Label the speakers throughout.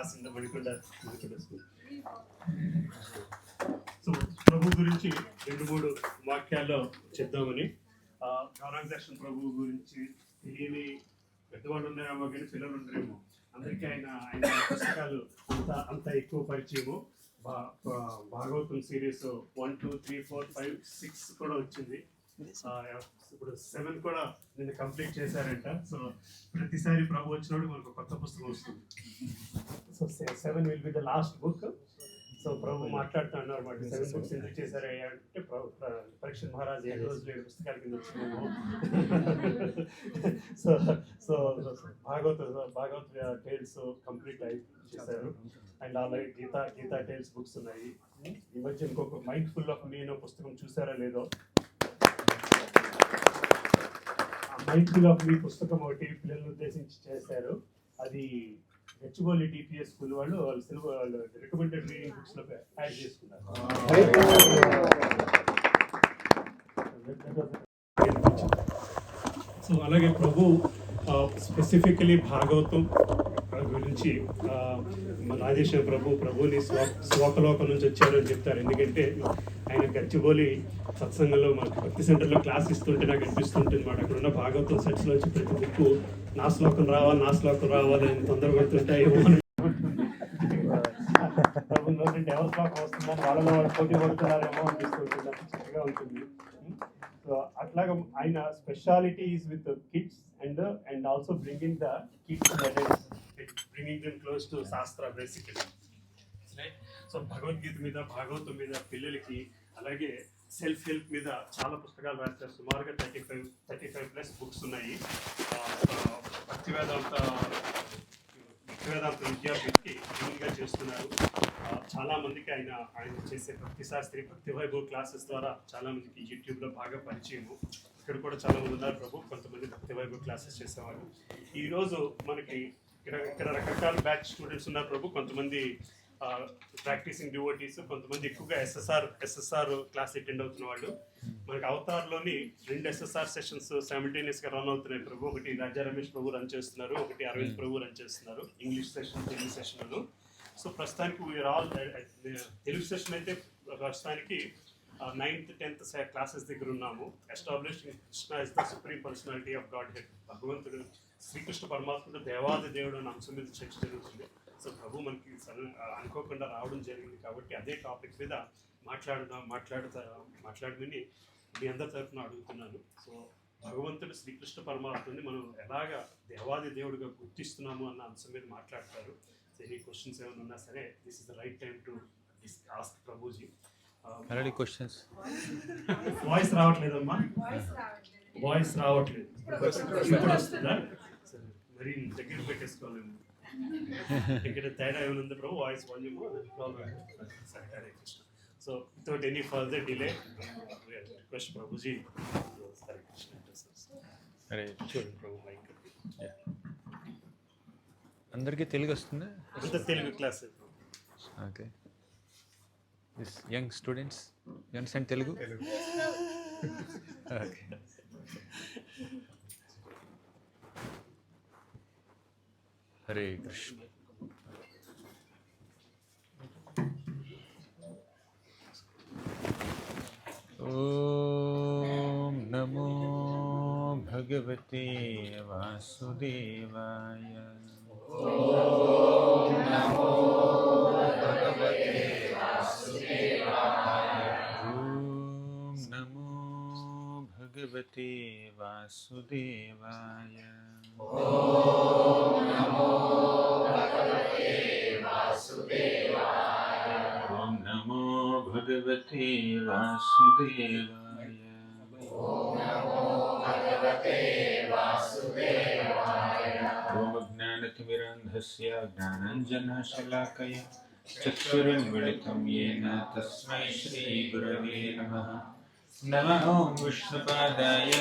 Speaker 1: Class Manikonda school. So ప్రభు గురించి 2-3 వాక్యాల్లో చెప్దామని. గౌరవదర్శన్ ప్రభు గురించి తెలియని పెద్దవాళ్ళు ఉన్నారేమో కానీ పిల్లలు ఉన్నారేమో, అందరికీ ఆయన పుస్తకాలు అంత ఎక్కువ పరిచయము. భాగవతం సిరీస్ 1, 2, 3, 4, 5, 6 కూడా వచ్చింది. ఇప్పుడు 7 కూడా నేను కంప్లీట్ చేశారంట. సో ప్రతిసారి ప్రభు వచ్చినప్పుడు మనకు కొత్త పుస్తకం వస్తుంది. So 7 will be the last book. So Prabhu మాట్లాడుతున్నారు అన్నమాట, 7 బుక్స్ ఎందుకు చేశారయ్యా అంటే, పరీక్ష మహారాజ్ 7 రోజులు 7 పుస్తకాల కింద వచ్చినాము. So so Bhagavat tales complete చేశారు. అండ్ అలాగే గీతా టేల్స్ బుక్స్ ఉన్నాయి. ఈ మధ్య ఇంకొక మైండ్ ఫుల్ ఆఫ్ మీ పుస్తకం చూసారా లేదో, మైండ్ ఫుల్ ఆఫ్ మీ పుస్తకం ఒకటి పిల్లలను ఉద్దేశించి చేశారు. అది హెచ్ఓలి డిపిఎస్ స్కూల్ వాళ్ళు రికమెండెడ్ రీడింగ్ బుక్స్ లో యాడ్ చేసుకున్నారు. సో అలాగే ప్రభు స్పెసిఫికలీ భాగవతం గురించి రాజేశ్వర ప్రభుని స్వకలోకం నుంచి వచ్చారు అని చెప్తారు. ఎందుకంటే ఆయన గచ్చిబౌలి సత్సంగంలో మాకు భక్తి సెంటర్లో క్లాస్ ఇస్తుంటే నాకు అనిపిస్తుంటుంది మాట, అక్కడ ఉన్న భాగవతం సెట్స్ నుంచి ప్రతి బుక్ నా శ్లోకం రావాలి అని తొందరపడుతుంటాయేమో అని ప్రభు నోటి ఎవరి శ్లోకం వస్తుందని వాళ్ళలో వాళ్ళు పోటీ పడుతున్నారేమో అనిపిస్తుంటుంది. చక్కగా ఉంటుంది. సో అట్లాగా ఆయన speciality is with kids and also bringing the kids bringing them close to శాస్త్ర బేసికలీ. సో భగవద్గీత మీద, భాగవతం మీద పిల్లలకి, అలాగే సెల్ఫ్ హెల్ప్ మీద చాలా పుస్తకాలు రాస్తారు. సుమారుగా 35+ బుక్స్ ఉన్నాయి. భక్తి వేదాంత విద్యార్థికి గా చేస్తున్నారు. చాలా మందికి ఆయన చేసే భక్తి శాస్త్రి, భక్తి వైభవ్ క్లాసెస్ ద్వారా చాలా మందికి యూట్యూబ్లో బాగా పరిచయము. ఇక్కడ కూడా చాలా మంది ఉన్నారు ప్రభు, కొంతమంది భక్తి వైభవ్ క్లాసెస్ చేసేవారు. ఈరోజు మనకి ఇక్కడ రకరకాల బ్యాచ్ స్టూడెంట్స్ ఉన్నారు ప్రభు. కొంతమంది ప్రాక్టీసింగ్ డివోటీస్, కొంతమంది ఎక్కువగా ఎస్ఎస్ఆర్ క్లాస్ అటెండ్ అవుతున్న వాళ్ళు. మనకి అవతార్లోని 2 ఎస్ఎస్ఆర్ సెషన్స్ సైమల్టేనియస్గా రన్ అవుతున్నాయి ప్రభు. ఒకటి రాజా రమేష్ ప్రభు రన్ చేస్తున్నారు, ఒకటి అరవింద్ ప్రభు రన్ చేస్తున్నారు. ఇంగ్లీష్ సెషన్, తెలుగు సెషన్లు. సో ప్రస్తుతానికి తెలుగు సెషన్ అయితే ప్రస్తుతానికి 9th, 10th క్లాసెస్ దగ్గర ఉన్నాము. Established Krishna is the supreme personality of God head. భగవంతుడు శ్రీకృష్ణ పరమాత్ముడు దేవాది దేవుడు అనే అంశం మీద చర్చ జరుగుతుంది. సో ప్రభు మనకి అనుకోకుండా రావడం జరిగింది కాబట్టి అదే టాపిక్ మీద మాట్లాడమని మీ అందరి తరఫున అడుగుతున్నాను. సో భగవంతుడు శ్రీకృష్ణ పరమాత్ముడిని మనం ఎలాగా దేవాది దేవుడిగా గుర్తిస్తున్నాము అన్న అంశం మీద మాట్లాడతారు. సో ఈ క్వశ్చన్స్ ఏమైనా ఉన్నా సరే, this is the right time to ask Prabhuji.
Speaker 2: Questions.
Speaker 1: Voice రావట్లేదమ్మా, voice రావట్లేదు. ఇప్పుడు వస్తుందా? సరే, మరి దగ్గర పెట్టేసుకోవాలేమో. ఇక్కడ తేడా ఏమైనా ఉంది ప్రభు, వాయిస్ వాల్యూమ్ సరే. Hare Krishna. So without any further delay request Prabhuji. Hare Krishna. చూడండి ప్రభు మైక్.
Speaker 2: అందరికీ తెలుగు వస్తుందా?
Speaker 1: అంత Telugu class.
Speaker 2: Okay. This young students, you understand Telugu? Okay. Hare Krishna. ఓం నమో భగవతే వాసుదేవాయ. ఓం నమో భగవతే వాసుదేవాయ. ఓం నమో భగవతే వాసుదేవాయ. ఓం నమో భగవతే వాసుదేవాయ. ఓం నమో భగవతే వాసుదేవాయ. ఓం నమో భగవతే వాసుదేవాయ. ఓం జ్ఞానతిమిరంధస్య జ్ఞానాంజనశలాకయ చక్షురున్మిళితం యేన తస్మై శ్రీ గురవే నమః. నమః ఓం విష్ణుపాదాయ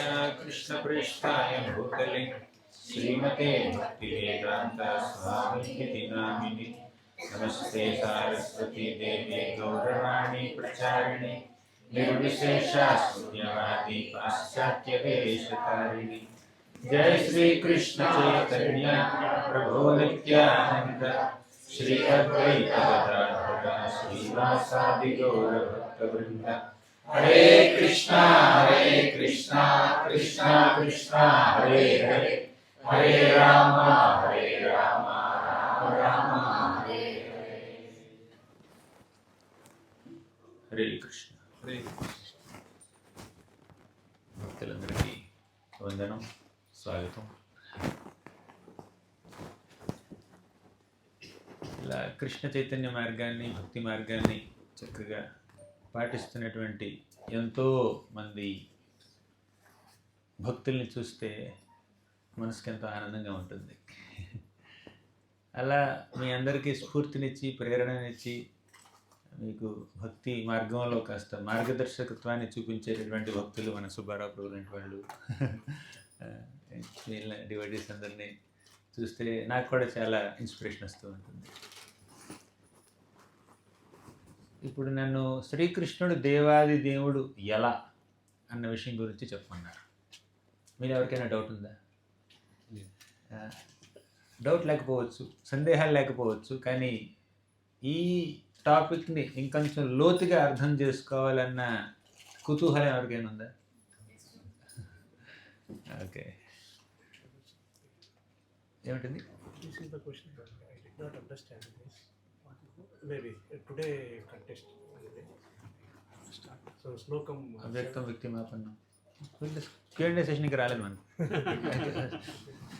Speaker 2: కృష్ణప్రేష్ఠాయ భూతలే శ్రీమతే భక్తివేదాంత స్వామినిధి నామిని. నమస్తే సారస్వతీ దేవి గౌరవాణి ప్రచారిణి నిర్విశేష శూన్యవాది పాశ్చాత్య వేషధారిణి. జయ శ్రీ కృష్ణ చైతన్య ప్రభు నిత్యానంద श्री अद्वैत गदाधर श्रीवासादि गौर भक्तवृंद। हरे कृष्णा कृष्णा कृष्णा हरे हरे, हरे राम राम राम हरे हरे। हरे कृष्ण। భక్తులందరికీ వందనం, స్వాగతం. ఇలా కృష్ణ చైతన్య మార్గాన్ని, భక్తి మార్గాన్ని చక్కగా పాటిస్తున్నటువంటి ఎంతో మంది భక్తుల్ని చూస్తే మనసుకి ఎంతో ఆనందంగా ఉంటుంది. అలా మీ అందరికీ స్ఫూర్తినిచ్చి, ప్రేరణనిచ్చి, మీకు భక్తి మార్గంలో కాస్త మార్గదర్శకత్వాన్ని చూపించేటటువంటి భక్తులు మన సుబ్బారావు ప్రభు లాంటి వాళ్ళు, వీళ్ళ డివైడీస్ అందరినీ చూస్తే నాకు కూడా చాలా ఇన్స్పిరేషన్ వస్తూ ఉంటుంది. ఇప్పుడు నన్ను శ్రీకృష్ణుడు దేవాది దేవుడు ఎలా అన్న విషయం గురించి చెప్పమన్నారు. మీరు ఎవరికైనా డౌట్ ఉందా? డౌట్ లేకపోవచ్చు, సందేహాలు లేకపోవచ్చు, కానీ ఈ టాపిక్ని ఇంకొంచెం లోతుగా అర్థం చేసుకోవాలన్న కుతూహలం ఎవరికైనా ఉందా? ఓకే, ఏమిటండి? అవ్యక్తం వ్యక్తిమాపన్నం Q&A సెషన్కి రాలేదు మనం.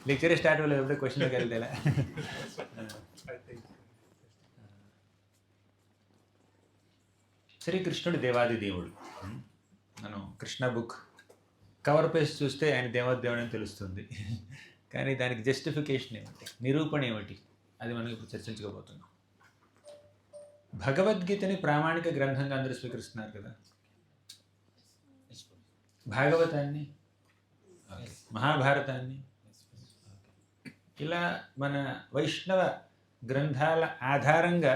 Speaker 2: లెక్చర్ స్టార్ట్ అవ్వలేదు, ఎప్పుడే క్వశ్చన్లోకి వెళ్తేలా. శ్రీకృష్ణుడు దేవాది దేవుడు. మనం కృష్ణ బుక్ కవర్ పేజ్ చూస్తే ఆయన దేవాది దేవుడు అని తెలుస్తుంది, కానీ దానికి జస్టిఫికేషన్ ఏమిటి, నిరూపణ ఏమిటి, అది మనం ఇప్పుడు చర్చించుకోబోతున్నాం. భగవద్గీతని ప్రామాణిక గ్రంథంగా అందరూ స్వీకరిస్తున్నారు కదా. భాగవతాన్ని, మహాభారతాన్ని, ఇలా మన వైష్ణవ గ్రంథాల ఆధారంగా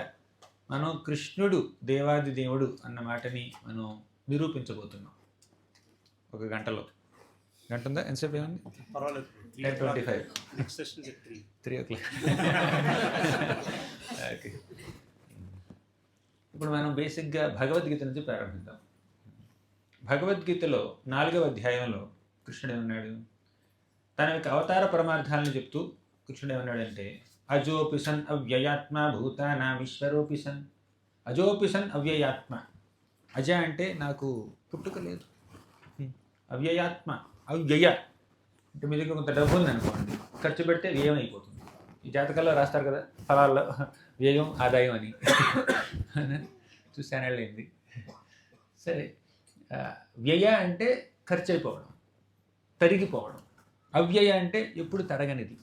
Speaker 2: మనం కృష్ణుడు దేవాది దేవుడు అన్న మాటని మనం నిరూపించబోతున్నాం. ఒక గంటలో. గంట ఉందా? ఎంతసేపు ఏముంది? 10:25. 3 o'clock. ఓకే, ఇప్పుడు మనం బేసిక్గా భగవద్గీత నుంచి ప్రారంభిద్దాం. భగవద్గీతలో 4వ అధ్యాయంలో కృష్ణుడు ఏమన్నాడు? తన యొక్క అవతార పరమార్థాలను చెప్తూ కృష్ణుడు ఏమన్నాడంటే, అజోపిసన్ అవ్యయాత్మ భూతానామీశ్వరోపిసన్. అజోపిసన్ అవ్యయాత్మ. అజ అంటే నాకు పుట్టుక లేదు, అవ్యయాత్మ అవ్యయ అంటే మీ దగ్గర కొంత డబ్బు ఉంది అనుకోండి, ఖర్చు పెడితే వ్యయం అయిపోతుంది. ఈ జాతకాల్లో రాస్తారు కదా ఫలాల్లో వ్యయం ఆదాయం అని, చూసాను వెళ్ళింది. సరే, వ్యయ అంటే ఖర్చు అయిపోవడం, తరిగిపోవడం. అవ్యయ అంటే ఎప్పుడు తరగనిది,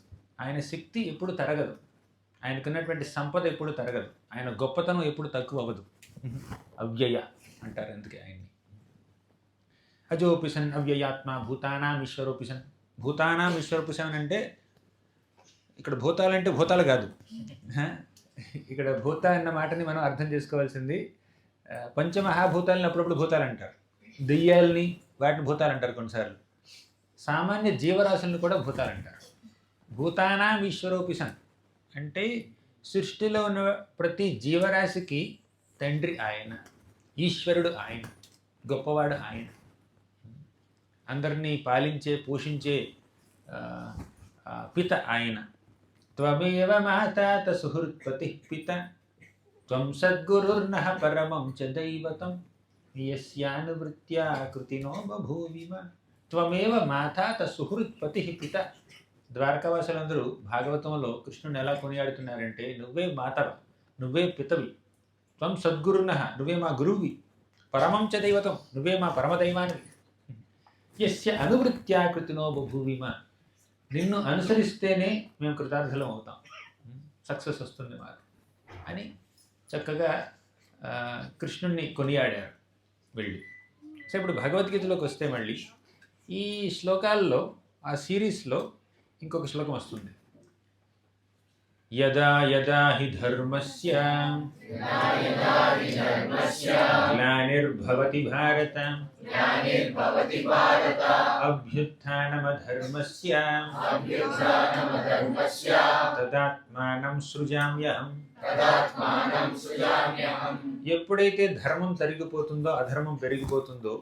Speaker 2: ఆయన శక్తి ఎప్పుడు తరగదు, ఆయనకున్నటువంటి సంపద ఎప్పుడు తరగదు, ఆయన గొప్పతనం ఎప్పుడు తక్కువ అవ్వదు. అవ్యయ అంటారు అందుకే ఆయన్ని. అజోపిసన్ అవ్యయాత్మ భూతానాం ఈశ్వరోపిసన్. భూతానాం ఈశ్వరోపిసన్ అంటే ఇక్కడ భూతాలంటే భూతాలు కాదు, ఇక్కడ భూత అన్న మాటని మనం అర్థం చేసుకోవాల్సింది. పంచమహాభూతాలని అప్పుడప్పుడు భూతాలు అంటారు, దెయ్యాలని వాటిని భూతాలు అంటారు కొన్నిసార్లు. సామాన్య జీవరాశులను కూడా భూతాలు అంటారు. భూతానాం ఈశ్వరోపిసన్ అంటే సృష్టిలో ఉన్న ప్రతి జీవరాశికి తండ్రి ఆయన, ఈశ్వరుడు ఆయన, గొప్పవాడు ఆయన, అందరినీ పాలించే పోషించే పిత ఆయన. త్వమేవ మాతాత సుహృత్పతి పిత త్వం సద్గురుర్నః పరమం చ దైవతం యస్యానువృత్యా కృతినో బభూవిమ. త్వమేవ మాతాత సుహృత్పతి పిత. ద్వారకావాసులందరూ భాగవతంలో కృష్ణుని ఎలా కొనియాడుతున్నారంటే, నువ్వే మాతవి, నువ్వే పితవి, త్వం సద్గురుర్నః, నువ్వే మా గురువువి, పరమం చ దైవతం, నువ్వే మా పరమదైవానివి, యస్య అనువృత్యా కృతినో బభూవిమ, నిన్ను అనుసరిస్తేనే మేము కృతార్థులం అవుతాం, సక్సెస్ వస్తుంది మాకు అని చక్కగా కృష్ణుణ్ణి కొనియాడారు వెళ్ళి. సో ఇప్పుడు భగవద్గీతలోకి వస్తే మళ్ళీ ఈ శ్లోకాల్లో, ఆ సిరీస్లో ఇంకొక శ్లోకం వస్తుంది. యదా యదా హి ధర్మస్య గ్లానిర్భవతి భారత అభ్యుత్థానమధర్మస్య తదాత్మానం సృజామ్యహం. ఎప్పుడైతే ధర్మం తరిగిపోతుందో అధర్మం పెరిగిపోతుందో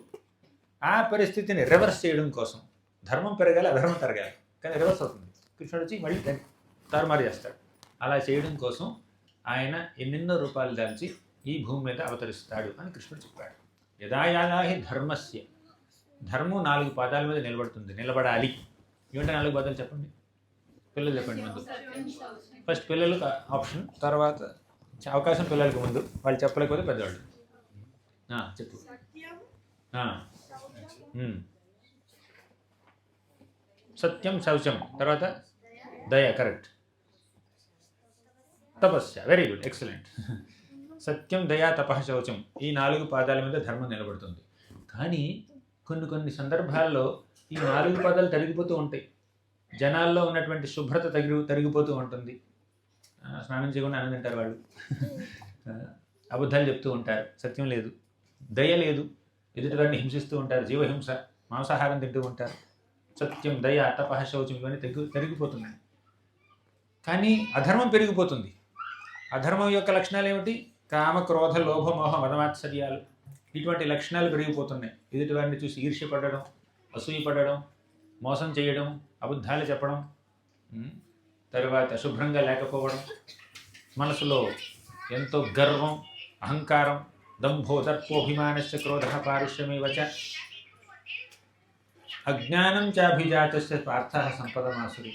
Speaker 2: ఆ పరిస్థితిని రివర్స్ చేయడం కోసం, ధర్మం పెరగాలి అధర్మం తరగాలి కానీ రివర్స్ అవుతుంది, కృష్ణుడు వచ్చి మళ్ళీ తారుమారు చేస్తాడు. అలా చేయడం కోసం ఆయన ఎన్నెన్నో రూపాయలు దాల్చి ఈ భూమి మీద అవతరిస్తాడు అని కృష్ణుడు చెప్పాడు. యదా యదా హి ధర్మస్య, ధర్మం 4 పాదాల మీద నిలబడుతుంది, నిలబడాలి. ఏమంటే 4 పాదాలు చెప్పండి, పిల్లలు చెప్పండి ముందు. ఫస్ట్ పిల్లలకు ఆప్షన్, తర్వాత అవకాశం పిల్లలకి ముందు, వాళ్ళు చెప్పలేకపోతే పెద్దవాళ్ళు. చెప్పు. సత్యం శౌచం, తర్వాత దయ, కరెక్ట్. తపస్య, వెరీ గుడ్, ఎక్సలెంట్. సత్యం, దయా, తపః, శౌచం, ఈ 4 పాదాల మీద ధర్మం నిలబడుతుంది. కానీ కొన్ని సందర్భాల్లో ఈ 4 పాదాలు తరిగిపోతూ ఉంటాయి. జనాల్లో ఉన్నటువంటి శుభ్రత తరిగిపోతూ ఉంటుంది. స్నానం చేయకుండా అన్నం తింటారు వాళ్ళు, అబద్ధాలు చెప్తూ ఉంటారు, సత్యం లేదు, దయ లేదు, ఎదుటివారిని హింసిస్తూ ఉంటారు, జీవహింస, మాంసాహారం తింటూ ఉంటారు. సత్యం, దయ, తపః, శౌచం ఇవన్నీ తరిగిపోతున్నాయి. కానీ అధర్మం పెరిగిపోతుంది. అధర్మం యొక్క లక్షణాలు ఏమిటి? కామ, క్రోధ, లోభ, మోహ, మదమాత్సర్యాలు, ఇటువంటి లక్షణాలు పెరిగిపోతున్నాయి. ఎదుటివారిని చూసి ఈర్ష్యపడడం, అసూయపడడం, మోసం చేయడం, అబద్ధాలు చెప్పడం, తర్వాత శుభ్రంగా లేకపోవడం, మనసులో ఎంతో గర్వం, అహంకారం, దంభో దర్పోభిమానస్య క్రోధ పారుష్యమేవ చ అజ్ఞానం చాభిజాతస్య పార్థః సంపదమాసురి.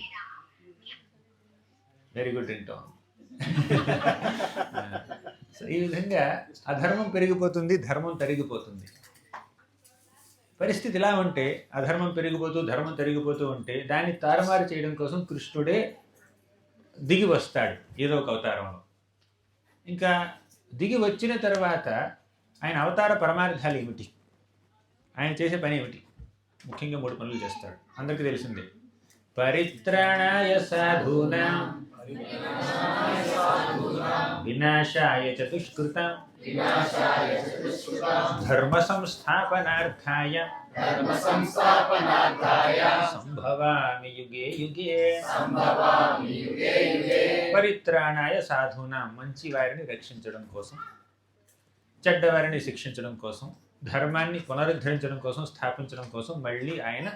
Speaker 2: వెరీ గుడ్ రింటో. సో ఈ విధంగా అధర్మం పెరిగిపోతుంది, ధర్మం తరిగిపోతుంది. పరిస్థితి ఇలా ఉంటే, అధర్మం పెరిగిపోతూ ధర్మం తరిగిపోతూ ఉంటే దాన్ని తారుమారు చేయడం కోసం కృష్ణుడే దిగి వస్తాడు ఏదో ఒక అవతారంలో. ఇంకా దిగి వచ్చిన తర్వాత ఆయన అవతార పరమార్థాలు ఏమిటి, ఆయన చేసే పని ఏమిటి? ముఖ్యంగా 3 పనులు చేస్తాడు, అందరికీ తెలిసిందే. పరిత్రాణాయ సాధూనాం వినాశాయ చ దుష్కృతాం ధర్మ సంస్థాపనార్థాయ సంభవామి యుగే యుగే. పరిత్రాణాయ సాధూనాం, మంచి వారిని రక్షించడం కోసం, చెడ్డవారిని శిక్షించడం కోసం, ధర్మాన్ని పునరుద్ధరించడం కోసం, స్థాపించడం కోసం మళ్ళీ ఆయన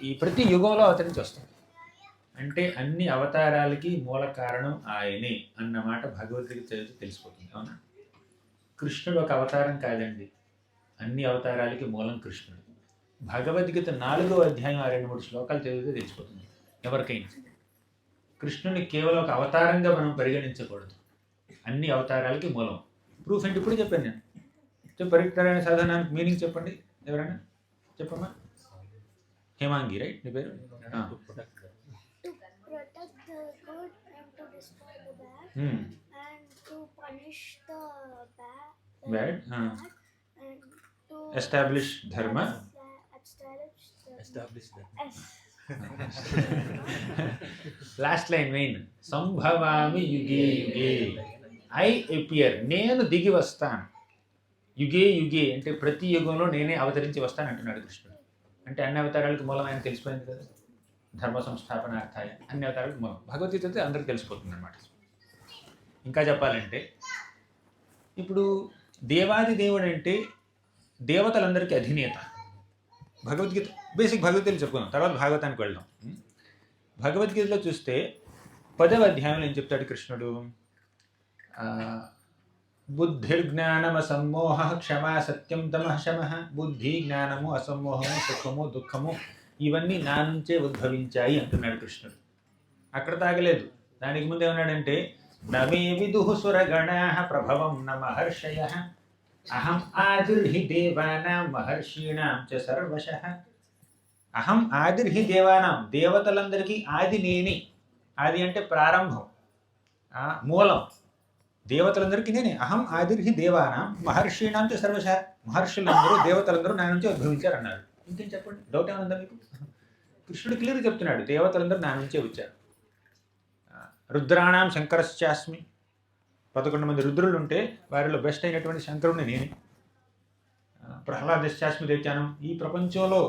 Speaker 2: ఈ ప్రతి యుగంలో అవతరించి వస్తాడు. అంటే అన్ని అవతారాలకి మూల కారణం ఆయనే అన్నమాట భగవద్గీత చదివితే తెలిసిపోతుంది. అవునా? కృష్ణుడు ఒక అవతారం కాదండి, అన్ని అవతారాలకి మూలం కృష్ణుడు. భగవద్గీత 4వ అధ్యాయం 2-3 శ్లోకాలు చదివితే తెలిసిపోతుంది ఎవరికైనా. కృష్ణుని కేవలం ఒక అవతారంగా మనం పరిగణించకూడదు, అన్ని అవతారాలకి మూలం. ప్రూఫ్ ఏంటి ఇప్పుడు చెప్పాను నేను. పరిత్రాణ సాధనానికి మీనింగ్ చెప్పండి, ఎవరైనా చెప్పమ్మా. హేమాంగి, రైట్ నీ పేరు?
Speaker 3: And to punish the bad
Speaker 2: and to establish dharma. Last line main. Sambhavami yuge yuge. I appear. నేను దిగి వస్తాను. యుగే యుగే అంటే ప్రతి యుగంలో నేనే అవతరించి వస్తాను అంటున్నాడు కృష్ణుడు. అంటే అన్ని అవతారాలకు మూలం ఆయన తెలిసిపోయింది కదా, ధర్మ సంస్థాపనార్థాయ, అన్ని అవతారాలకు మూలం. భగవద్గీత అయితే అందరికి తెలిసిపోతుంది అన్నమాట. ఇంకా చెప్పాలంటే ఇప్పుడు దేవాది దేవుడు అంటే దేవతలందరికీ అధినేత. భగవద్గీత బేసిక్ భగవద్గీతలు చెప్పుకుందాం, తర్వాత భాగవతానికి వెళ్దాం. భగవద్గీతలో చూస్తే 10వ అధ్యాయంలో ఏం చెప్తాడు కృష్ణుడు? బుద్ధిర్జ్ఞానమ సమ్మోహ క్షమా సత్యం తమః శమః. బుద్ధి, జ్ఞానము, అసమ్మోహము, సుఖము, దుఃఖము ఇవన్నీ నా నుంచే ఉద్భవించాయి అంటున్నాడు కృష్ణుడు. అక్కడ తాగలేదు, దానికి ముందు ఏమన్నాడంటే నమే విదుః సురగణాః ప్రభవం న మహర్షయః అహం ఆదిర్హి దేవానాం మహర్షీణాం చ సర్వశః. అహం ఆదిర్హి దేవానాం, దేవతలందరికీ ఆది నేనే. ఆది అంటే ప్రారంభం, మూలం. దేవతలందరికీ నేనే. అహం ఆదిర్హి దేవానాం మహర్షీణాం చ సర్వశః. మహర్షులందరూ దేవతలందరూ నా నుంచి ఉద్భవించారు అన్నారు. ఇంకేం చెప్పండి, డౌట్ ఏమన్నా మీకు? కృష్ణుడు క్లియర్గా చెప్తున్నాడు, దేవతలందరూ నా నుంచే వచ్చారు. రుద్రాణం శంకరశ్చాస్మి. 11 మంది రుద్రులు ఉంటే వారిలో బెస్ట్ అయినటువంటి శంకరుడిని నేనే. ప్రహ్లాదశ్చాస్మి దైత్యానం. ఈ ప్రపంచంలో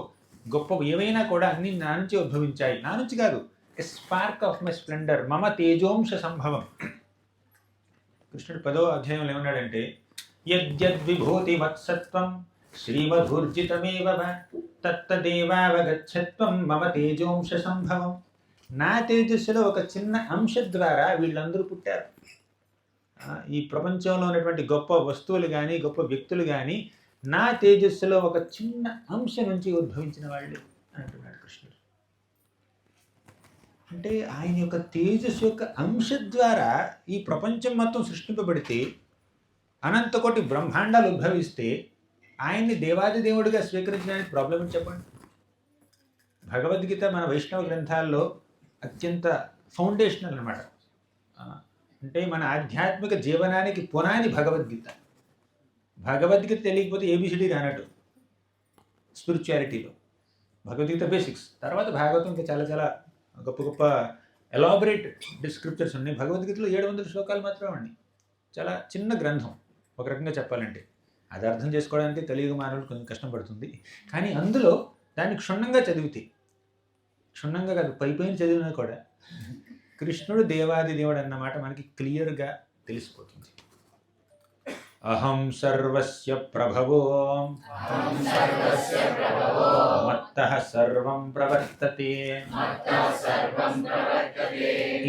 Speaker 2: గొప్ప ఏవైనా కూడా అన్ని నా నుంచి ఉద్భవించాయి. నా నుంచి కాదు, ఎ స్పార్క్ ఆఫ్ మై స్ప్లెండర్ మమ తేజోంశ సంభవం. కృష్ణుడు 10వ అధ్యాయంలో ఏమన్నాడంటే, యద్యద్విభూతి మత్సత్వం శ్రీమధూర్జితమేవ తత్తదేవావగచ్చత్వం మమ తేజోంశ సంభవం. నా తేజస్సులో ఒక చిన్న అంశ ద్వారా వీళ్ళందరూ పుట్టారు. ఈ ప్రపంచంలో ఉన్నటువంటి గొప్ప వస్తువులు కానీ గొప్ప వ్యక్తులు కానీ నా తేజస్సులో ఒక చిన్న అంశ నుంచి ఉద్భవించిన వాళ్ళు అంటున్నాడు కృష్ణుడు. అంటే ఆయన యొక్క తేజస్సు యొక్క అంశ ద్వారా ఈ ప్రపంచం మొత్తం సృష్టింపబడితే, అనంతకోటి బ్రహ్మాండాలు ఉద్భవిస్తే ఆయన్ని దేవాది దేవుడిగా స్వీకరించడానికి ప్రాబ్లం ఏంటి చెప్పండి. భగవద్గీత మన వైష్ణవ గ్రంథాల్లో అత్యంత ఫౌండేషనల్ అన్నమాట. అంటే మన ఆధ్యాత్మిక జీవనానికి పునాది భగవద్గీత. భగవద్గీత తెలియకపోతే ఏబిసిడి రానట్టు స్పిరిచువాలిటీలో. భగవద్గీత బేసిక్స్, తర్వాత భాగవతం ఇంకా చాలా చాలా గొప్ప గొప్ప ఎలాబరేట్ డిస్క్రిప్చర్స్ ఉన్నాయి. భగవద్గీతలో 700 శ్లోకాలు మాత్రమే ఉన్నాయి. చాలా చిన్న గ్రంథం ఒక రకంగా చెప్పాలంటే. అది అర్థం చేసుకోవడానికి తెలియని మానవులు కొంచెం కష్టం పడుతుంది. కానీ అందులో దాన్ని క్షుణ్ణంగా చదివితే, క్షుణ్ణంగా కాదు పైపైన చదివినా కూడా కృష్ణుడు దేవాది దేవుడు అన్నమాట మనకి క్లియర్గా తెలిసిపోతుంది. అహం సర్వస్య ప్రభవో మత్తః సర్వం ప్రవర్తతే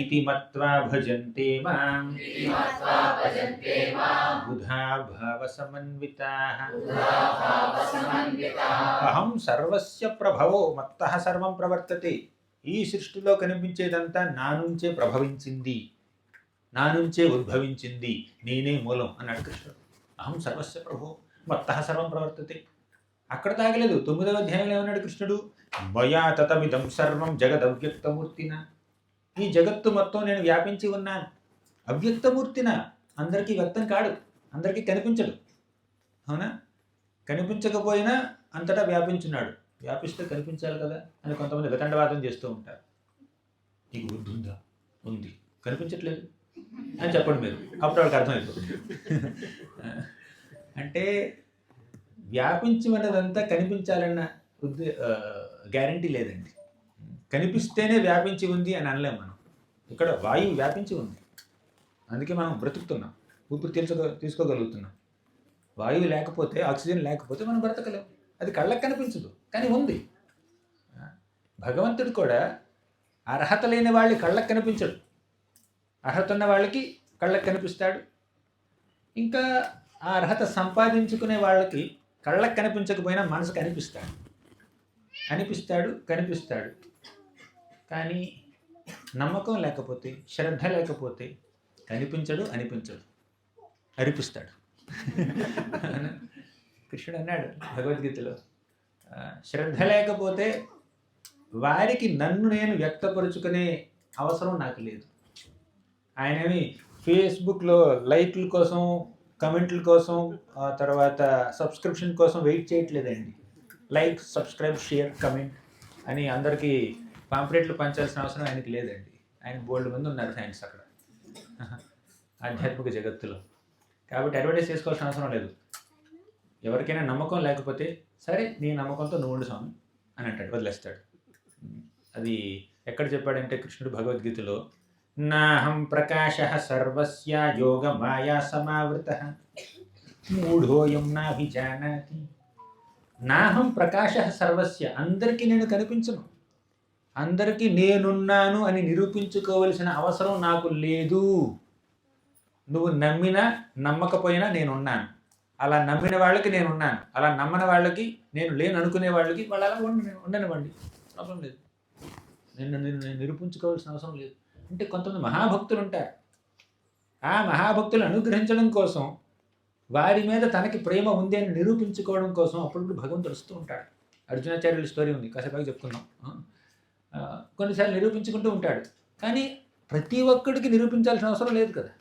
Speaker 2: ఇతి మత్వా భజంతే మాం బుధా భావ సమన్వితాః. అహం సర్వస్య ప్రభవో మత్తః సర్వం ప్రవర్తతే. ఈ సృష్టిలో కనిపించేదంతా నా నుంచే ప్రభవించింది, నా నుంచే ఉద్భవించింది, నేనే మూలం అన్నాడు కృష్ణుడు. అహం సర్వస్య ప్రభో మత్తః సర్వం ప్రవర్తతే. అక్కడ తాగలేదు. 9వ అధ్యాయంలో ఏమన్నాడు కృష్ణుడు, మయా తతమిదం సర్వం జగదవ్యక్తమూర్తిన. ఈ జగత్తు మొత్తం నేను వ్యాపించి ఉన్నాను. అవ్యక్తమూర్తిన, అందరికీ వ్యక్తం కాడు, అందరికీ కనిపించడు. అవునా? కనిపించకపోయినా అంతటా వ్యాపించున్నాడు. వ్యాపిస్తే కనిపించాలి కదా అని కొంతమంది వితండవాదం చేస్తూ ఉంటారు. నీకు బుద్ధి ఉందా? ఉంది. కనిపించట్లేదు అని చెప్పండి మీరు, అప్పుడు వాళ్ళకి అర్థమైపోతుంది. అంటే వ్యాపించి ఉన్నదంతా కనిపించాలన్న గ్యారంటీ లేదండి. కనిపిస్తేనే వ్యాపించి ఉంది అని అనలేం మనం. ఇక్కడ వాయువు వ్యాపించి ఉంది, అందుకే మనం బ్రతుకుతున్నాం, ఊపిరి తీసుకోగలుగుతున్నాం. వాయువు లేకపోతే, ఆక్సిజన్ లేకపోతే మనం బ్రతకలేం. అది కళ్ళకు కనిపించదు, కానీ ఉంది. భగవంతుడు కూడా అర్హత లేని వాళ్ళు కళ్ళకు కనిపించడు, అర్హత ఉన్న వాళ్ళకి కళ్ళకు కనిపిస్తాడు. ఇంకా ఆ అర్హత సంపాదించుకునే వాళ్ళకి కళ్ళకు కనిపించకపోయినా మనసుకు కనిపిస్తాడు. కానీ నమ్మకం లేకపోతే, శ్రద్ధ లేకపోతే కనిపించడు, అరిపిస్తాడు. కృష్ణుడు అన్నాడు భగవద్గీతలో, శ్రద్ధ లేకపోతే వారికి నన్ను నేను వ్యక్తపరుచుకునే అవసరం నాకు లేదు. ఆయనని ఫేస్బుక్లో లైక్ల కోసం, కమెంట్ల కోసం, తర్వాత సబ్స్క్రిప్షన్ కోసం వెయిట్ చేయట్లేదండి. లైక్, సబ్స్క్రైబ్, షేర్, కమెంట్ అని అందరికీ పాంప్లెట్లు పంచాల్సిన అవసరం ఆయనకి లేదండి. ఆయన బోల్డ్ మంది ఉన్నారు ఫ్యాన్స్ అక్కడ ఆధ్యాత్మిక జగత్తులో. కాబట్టి అడ్వర్టైజ్ చేసుకోవాల్సిన అవసరం లేదు. ఎవరికైనా నమ్మకం లేకపోతే, సరే నీ నమ్మకంతో నువ్వు ఉండు స్వామి అని అంటాడు, వదిలేస్తాడు. అది ఎక్కడ చెప్పాడంటే కృష్ణుడు భగవద్గీతలో, నాహం ప్రకాశః సర్వస్య యోగ మాయా సమావృతః మూఢోయం నాభిజానాతి. నాహం ప్రకాశః సర్వస్య, అందరికీ నేను కనిపించను, అందరికీ నేనున్నాను అని నిరూపించుకోవలసిన అవసరం నాకు లేదు. నువ్వు నమ్మినా నమ్మకపోయినా నేనున్నాను. అలా నమ్మిన వాళ్ళకి నేనున్నాను, అలా నమ్మని వాళ్ళకి నేను లేను అనుకునే వాళ్ళకి వాళ్ళు అలా ఉండనివ్వండి, ప్రాబ్లం లేదు. నేను నిరూపించుకోవాల్సిన అవసరం లేదు. అంటే కొంతమంది మహాభక్తులు ఉంటారు. ఆ మహాభక్తులు అనుగ్రహించడం కోసం, వారి మీద తనకి ప్రేమ ఉంది అని నిరూపించుకోవడం కోసం అప్పుడప్పుడు భగవంతుడు వస్తూ ఉంటాడు. అర్జునాచార్యుల స్టోరీ ఉంది, కాసేపు చెప్పుకున్నాం. కొన్నిసార్లు నిరూపించుకుంటూ ఉంటాడు. కానీ ప్రతి ఒక్కడికి నిరూపించాల్సిన అవసరం లేదు కదా.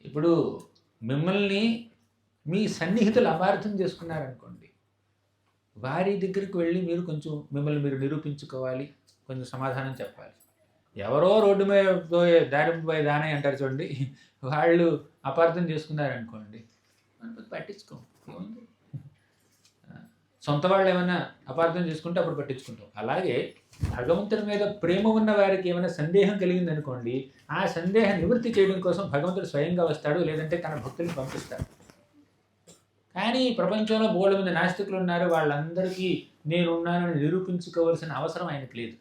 Speaker 2: ఇప్పుడు మిమ్మల్ని మీ సన్నిహితులు అపార్థం చేసుకున్నారనుకోండి, వారి దగ్గరికి వెళ్ళి మీరు కొంచెం మిమ్మల్ని మీరు నిరూపించుకోవాలి, కొంచెం సమాధానం చెప్పాలి. ఎవరో రోడ్డు మీద పోయే దారి దానే అంటారు చూడండి, వాళ్ళు అపార్థం చేసుకున్నారనుకోండి, మనం పట్టించుకోం. ఏముంది, సొంత వాళ్ళు ఏమైనా అపార్థం చేసుకుంటే అప్పుడు పట్టించుకుంటాం. అలాగే భగవంతుడి మీద ప్రేమ ఉన్న వారికి ఏమైనా సందేహం కలిగింది అనుకోండి, ఆ సందేహం నివృత్తి చేయడం కోసం భగవంతుడు స్వయంగా వస్తాడు, లేదంటే తన భక్తుల్ని పంపిస్తాడు. కానీ ప్రపంచంలో బోల్డ్ మంది నాస్తికులు ఉన్నారు, వాళ్ళందరికీ నేనున్నానని నిరూపించుకోవాల్సిన అవసరం ఆయనకు లేదు.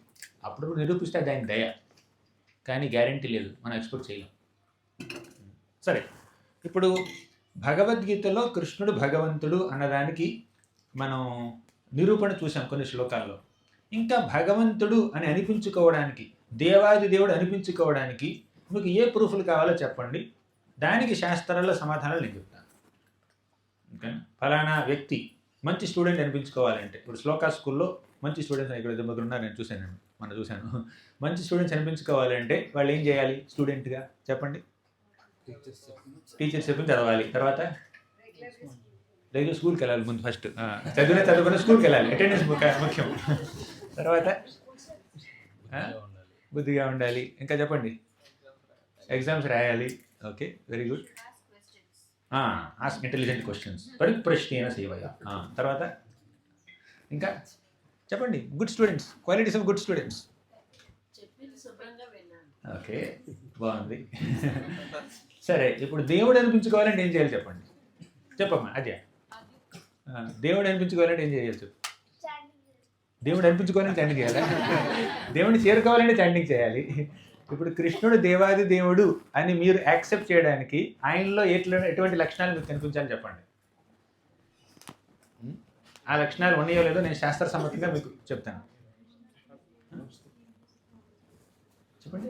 Speaker 2: అప్పుడు నిరూపిస్తే అది ఆయన దయ, కానీ గ్యారంటీ లేదు, మనం ఎక్స్పెక్ట్ చేయలేం. సరే, ఇప్పుడు భగవద్గీతలో కృష్ణుడు భగవంతుడు అన్నదానికి మనం నిరూపణ చూసాం కొన్ని శ్లోకాల్లో. ఇంకా భగవంతుడు అని అనిపించుకోవడానికి, దేవాది దేవుడు అనిపించుకోవడానికి మీకు ఏ ప్రూఫ్లు కావాలో చెప్పండి, దానికి శాస్త్రాల్లో సమాధానాలు నేను చెప్తాను. ఓకే, ఫలానా వ్యక్తి మంచి స్టూడెంట్ అనిపించుకోవాలంటే, ఇప్పుడు శ్లోకా స్కూల్లో మంచి స్టూడెంట్స్ ఇక్కడ ఇద్దరు ఉన్నారు, నేను చూశాను. మంచి స్టూడెంట్స్ అనిపించుకోవాలంటే వాళ్ళు ఏం చేయాలి? స్టూడెంట్గా చెప్పండి. టీచర్స్ చెప్పింది చదవాలి, తర్వాత రెగ్యులర్ స్కూల్కి వెళ్ళాలి. ముందు ఫస్ట్ చదువుకుని స్కూల్కి వెళ్ళాలి, అటెండెన్స్ ముఖ్యం. తర్వాత బుద్ధిగా ఉండాలి, ఇంకా చెప్పండి, ఎగ్జామ్స్ రాయాలి. Okay, very good. Ask intelligent questions, పరిప్రశ్నేన సేవయ. తర్వాత ఇంకా చెప్పండి, good students, qualities of good students. Okay, బాగుంది. సరే, ఇప్పుడు దేవుడు అనిపించుకోవాలంటే ఏం చేయాలి చెప్పండి, చెప్పమ్మా అజయ్. దేవుడు అనిపించుకోవాలంటే ఏం చేయాలి చెప్పు. దేవుడు అనిపించుకోవాలంటే చాంటింగ్ చేయాలి, దేవుడిని చేరుకోవాలంటే చాంటింగ్ చేయాలి. ఇప్పుడు కృష్ణుడు దేవాది దేవుడు అని మీరు యాక్సెప్ట్ చేయడానికి ఆయనలో ఎటువంటి లక్షణాలు మీకు కనిపించాలని చెప్పండి. ఆ లక్షణాలు ఉన్నాయో లేదో నేను శాస్త్ర సమ్మతంగా మీకు చెప్తాను. చెప్పండి,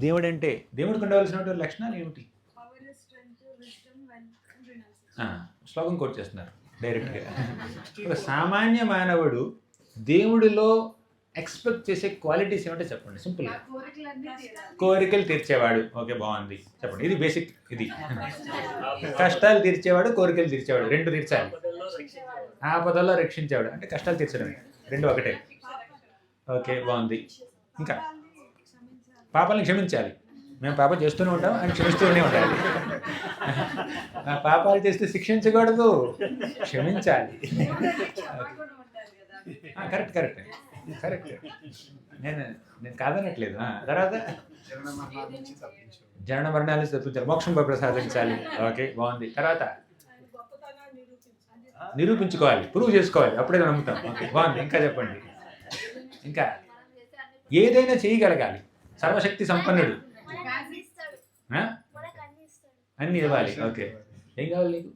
Speaker 2: దేవుడు అంటే దేవుడికి ఉండవలసినటువంటి లక్షణాలు ఏమిటి? శ్లోకం కోట్ చేస్తున్నారు డైరెక్ట్గా. ఒక సామాన్య మానవుడు దేవుడిలో ఎక్స్పెక్ట్ చేసే క్వాలిటీస్ ఏమంటే చెప్పండి సింపుల్గా. కోరికలు తీర్చేవాడు, ఓకే బాగుంది, చెప్పండి. ఇది బేసిక్. ఇది కష్టాలు తీర్చేవాడు, కోరికలు తీర్చేవాడు, రెండు తీర్చాలి. ఆపదల్లో రక్షించేవాడు అంటే కష్టాలు తీర్చడమే, రెండు ఒకటే. ఓకే, బాగుంది. ఇంకా పాపాలను క్షమించాలి, మేము పాపం చేస్తూనే ఉంటాం, అని క్షమిస్తూనే ఉండాలి. పాపాలు చేస్తే శిక్షించకూడదు, క్షమించాలి. కరెక్ట్ కరెక్ట్ కరెక్ట్, నేను కాదనట్లేదు. తర్వాత జనన మరణాలు తప్పించాలి, మోక్షం ప్రసాదించాలి. ఓకే, బాగుంది. తర్వాత నిరూపించుకోవాలి, ప్రూవ్ చేసుకోవాలి, అప్పుడే నమ్ముతాం. ఓకే, బాగుంది. ఇంకా చెప్పండి. ఇంకా ఏదైనా చేయగలగాలి, సర్వశక్తి సంపన్నుడు, అన్నీ ఇవ్వాలి. ఓకే, ఏం కావాలి నీకు?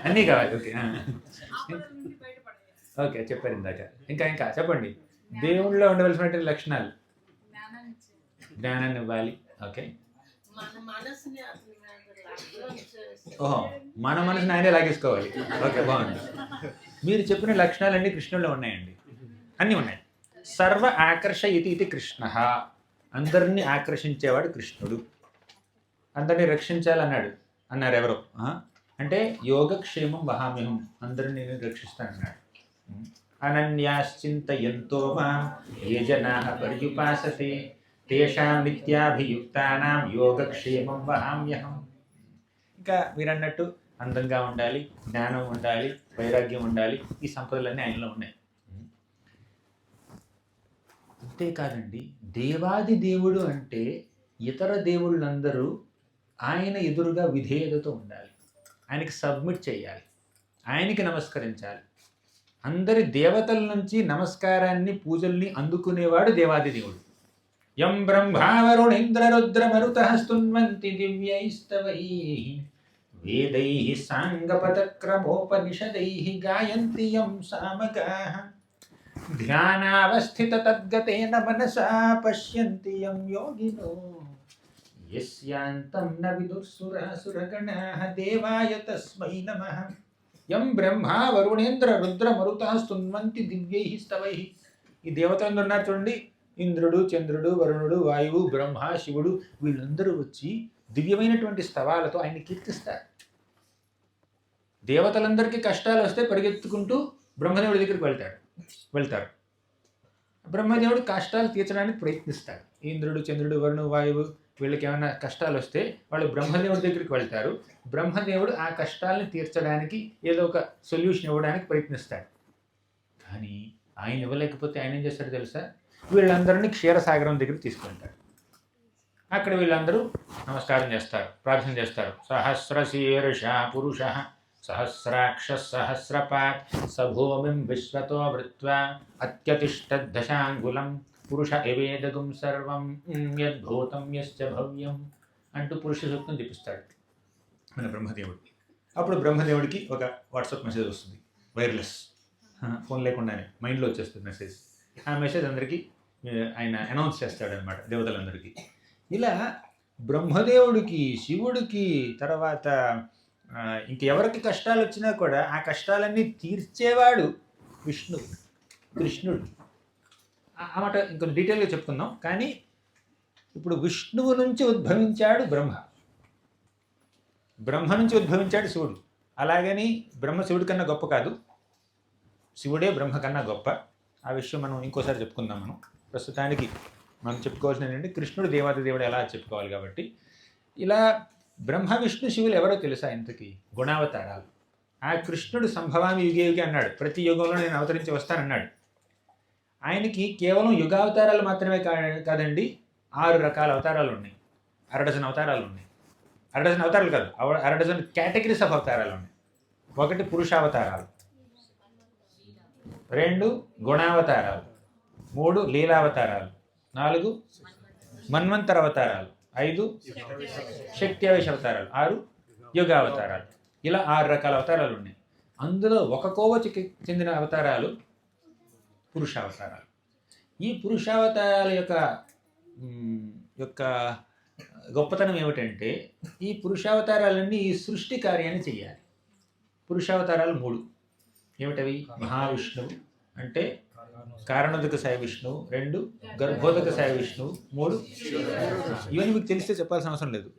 Speaker 2: అన్నీ కావాలి. ఓకే ఓకే, చెప్పారు ఇందాక. ఇంకా చెప్పండి, దేవుళ్ళలో ఉండవలసినటువంటి లక్షణాలు. జ్ఞానాన్ని ఇవ్వాలి. ఓకే, ఓహో, మన మనసుని ఆయనే లాగేసుకోవాలి. ఓకే, బాగుంది. మీరు చెప్పిన లక్షణాలన్నీ కృష్ణుల్లో ఉన్నాయండి, అన్నీ ఉన్నాయి. సర్వ ఆకర్షయతి ఇది కృష్ణ, అందరినీ ఆకర్షించేవాడు కృష్ణుడు. అందరినీ అన్నారు ఎవరో. అంటే యోగక్షేమం వహామ్యహం, అందరినీ నేను రక్షిస్తానన్నాడు. అనన్యాశ్చింతయంతో మాం ఏ జనాః పర్యుపాసతే తేషాం నిత్యాభియుక్తానాం యోగక్షేమం వహామ్యహం. ఇంకా మీరన్నట్టు అందంగా ఉండాలి, జ్ఞానం ఉండాలి, వైరాగ్యం ఉండాలి, ఈ సంపదలన్నీ ఆయనలో ఉన్నాయి. అంతేకాదండి, దేవాది దేవుడు అంటే ఇతర దేవుళ్ళందరూ ఆయన ఎదురుగా విధేయతతో ఉండాలి, ఆయనకి సబ్మిట్ చేయాలి, ఆయనకి నమస్కరించాలి. అందరి దేవతల నుంచి నమస్కారాన్ని, పూజల్ని అందుకునేవాడు దేవాది దేవుడు. యం బ్రహ్మా వరుణేంద్ర రుద్ర మరుతః స్తున్వంతి దివ్యైస్తవైః వేదైః సాంగపదక్రమోపనిషదైః గాయంతి యం సామగాః ధ్యానావస్థిత తద్గతేన మనసా పశ్యంతి యం యోగినో యస్యాంతం న విదుర్సురాసురగణాః దేవాయ తస్మై నమః. యం బ్రహ్మా వరుణేంద్ర రుద్ర మరుతః స్తున్వంతి దివ్యైః స్తవైః. ఈ దేవతలందరూ ఉన్నారు చూడండి, ఇంద్రుడు, చంద్రుడు, వరుణుడు, వాయువు, బ్రహ్మ, శివుడు, వీళ్ళందరూ వచ్చి దివ్యమైనటువంటి స్తవాలతో ఆయన్ని కీర్తిస్తారు. దేవతలందరికీ కష్టాలు వస్తే పరిగెత్తుకుంటూ బ్రహ్మదేవుడి దగ్గరికి వెళ్తారు. బ్రహ్మదేవుడు కష్టాలు తీర్చడానికి ప్రయత్నిస్తాడు. ఇంద్రుడు, చంద్రుడు, వరుణు, వాయువు వీళ్ళకి ఏమైనా కష్టాలు వస్తే వాళ్ళు బ్రహ్మదేవుడి దగ్గరికి వెళ్తారు. బ్రహ్మదేవుడు ఆ కష్టాలను తీర్చడానికి ఏదో ఒక సొల్యూషన్ ఇవ్వడానికి ప్రయత్నిస్తాడు. కానీ ఆయన ఇవ్వలేకపోతే ఆయన ఏం చేస్తాడు తెలుసా? వీళ్ళందరినీ క్షీరసాగరం దగ్గరికి తీసుకెళ్తాడు. అక్కడ వీళ్ళందరూ నమస్కారం చేస్తారు, ప్రార్థన చేస్తారు. సహస్రశీర్ష పురుష సహస్రాక్ష సహస్రపాత్ సభూమిం విశ్వతో వృత్వా అత్యతిష్టదశాంగులం పురుష ఎవేదగుం సర్వం యద్భూతం యశ్చ భవ్యం అంటూ పురుష సూక్తం చెప్పిస్తాడు మన బ్రహ్మదేవుడు. అప్పుడు బ్రహ్మదేవుడికి ఒక వాట్సాప్ మెసేజ్ వస్తుంది, వైర్లెస్, ఫోన్ లేకుండానే మైండ్లో వచ్చేస్తుంది మెసేజ్. ఆ మెసేజ్ అందరికీ ఆయన అనౌన్స్ చేస్తాడనమాట దేవతలందరికీ. ఇలా బ్రహ్మదేవుడికి, శివుడికి, తర్వాత ఇంకెవరికి కష్టాలు వచ్చినా కూడా ఆ కష్టాలన్నీ తీర్చేవాడు విష్ణువు, కృష్ణుడు. ఆ మాట ఇంకొంచెం డీటెయిల్గా చెప్పుకుందాం. కానీ ఇప్పుడు విష్ణువు నుంచి ఉద్భవించాడు బ్రహ్మ, బ్రహ్మ నుంచి ఉద్భవించాడు శివుడు. అలాగని బ్రహ్మ శివుడి కన్నా గొప్ప కాదు, శివుడే బ్రహ్మ కన్నా గొప్ప. ఆ విషయం మనం ఇంకోసారి చెప్పుకుందాం. ప్రస్తుతానికి మనం చెప్పుకోవాల్సింది ఏంటంటే కృష్ణుడు దేవాది దేవుడు ఎలా చెప్పుకోవాలి. కాబట్టి ఇలా బ్రహ్మ విష్ణు శివులు ఎవరో తెలుసా? ఇంతకీ గుణావతారాలు. ఆ కృష్ణుడు సంభవామి యుగే యుగే అన్నాడు, ప్రతి యుగంలో నేను అవతరించి వస్తానన్నాడు. ఆయనకి కేవలం యుగావతారాలు మాత్రమే కాదండి, 6 రకాల అవతారాలు ఉన్నాయి, 6 డజన్ అవతారాలు ఉన్నాయి. 6 డజన్ అవతారాలు కాదు, 6 డజన్ కేటగిరీస్ ఆఫ్ అవతారాలు ఉన్నాయి. 1 పురుషావతారాలు, 2 గుణావతారాలు, 3 లీలావతారాలు, 4 మన్వంతర అవతారాలు, 5 శక్త్యావేశ అవతారాలు, 6 యుగావతారాలు. ఇలా 6 రకాల అవతారాలు ఉన్నాయి. అందులో ఒక కోవకి చెందిన అవతారాలు పురుషావతారాలు. ఈ పురుషావతారాల యొక్క గొప్పతనం ఏమిటంటే ఈ పురుషావతారాలన్నీ ఈ సృష్టి కార్యాన్ని చేయాలి. పురుషావతారాలు 3 ఏమిటవి? మహావిష్ణువు అంటే కారణోదక సాయి విష్ణువు, 2 గర్భోదక సాయి విష్ణువు, 3 ఇవన్నీ మీకు తెలిస్తే చెప్పాల్సిన అవసరం లేదు,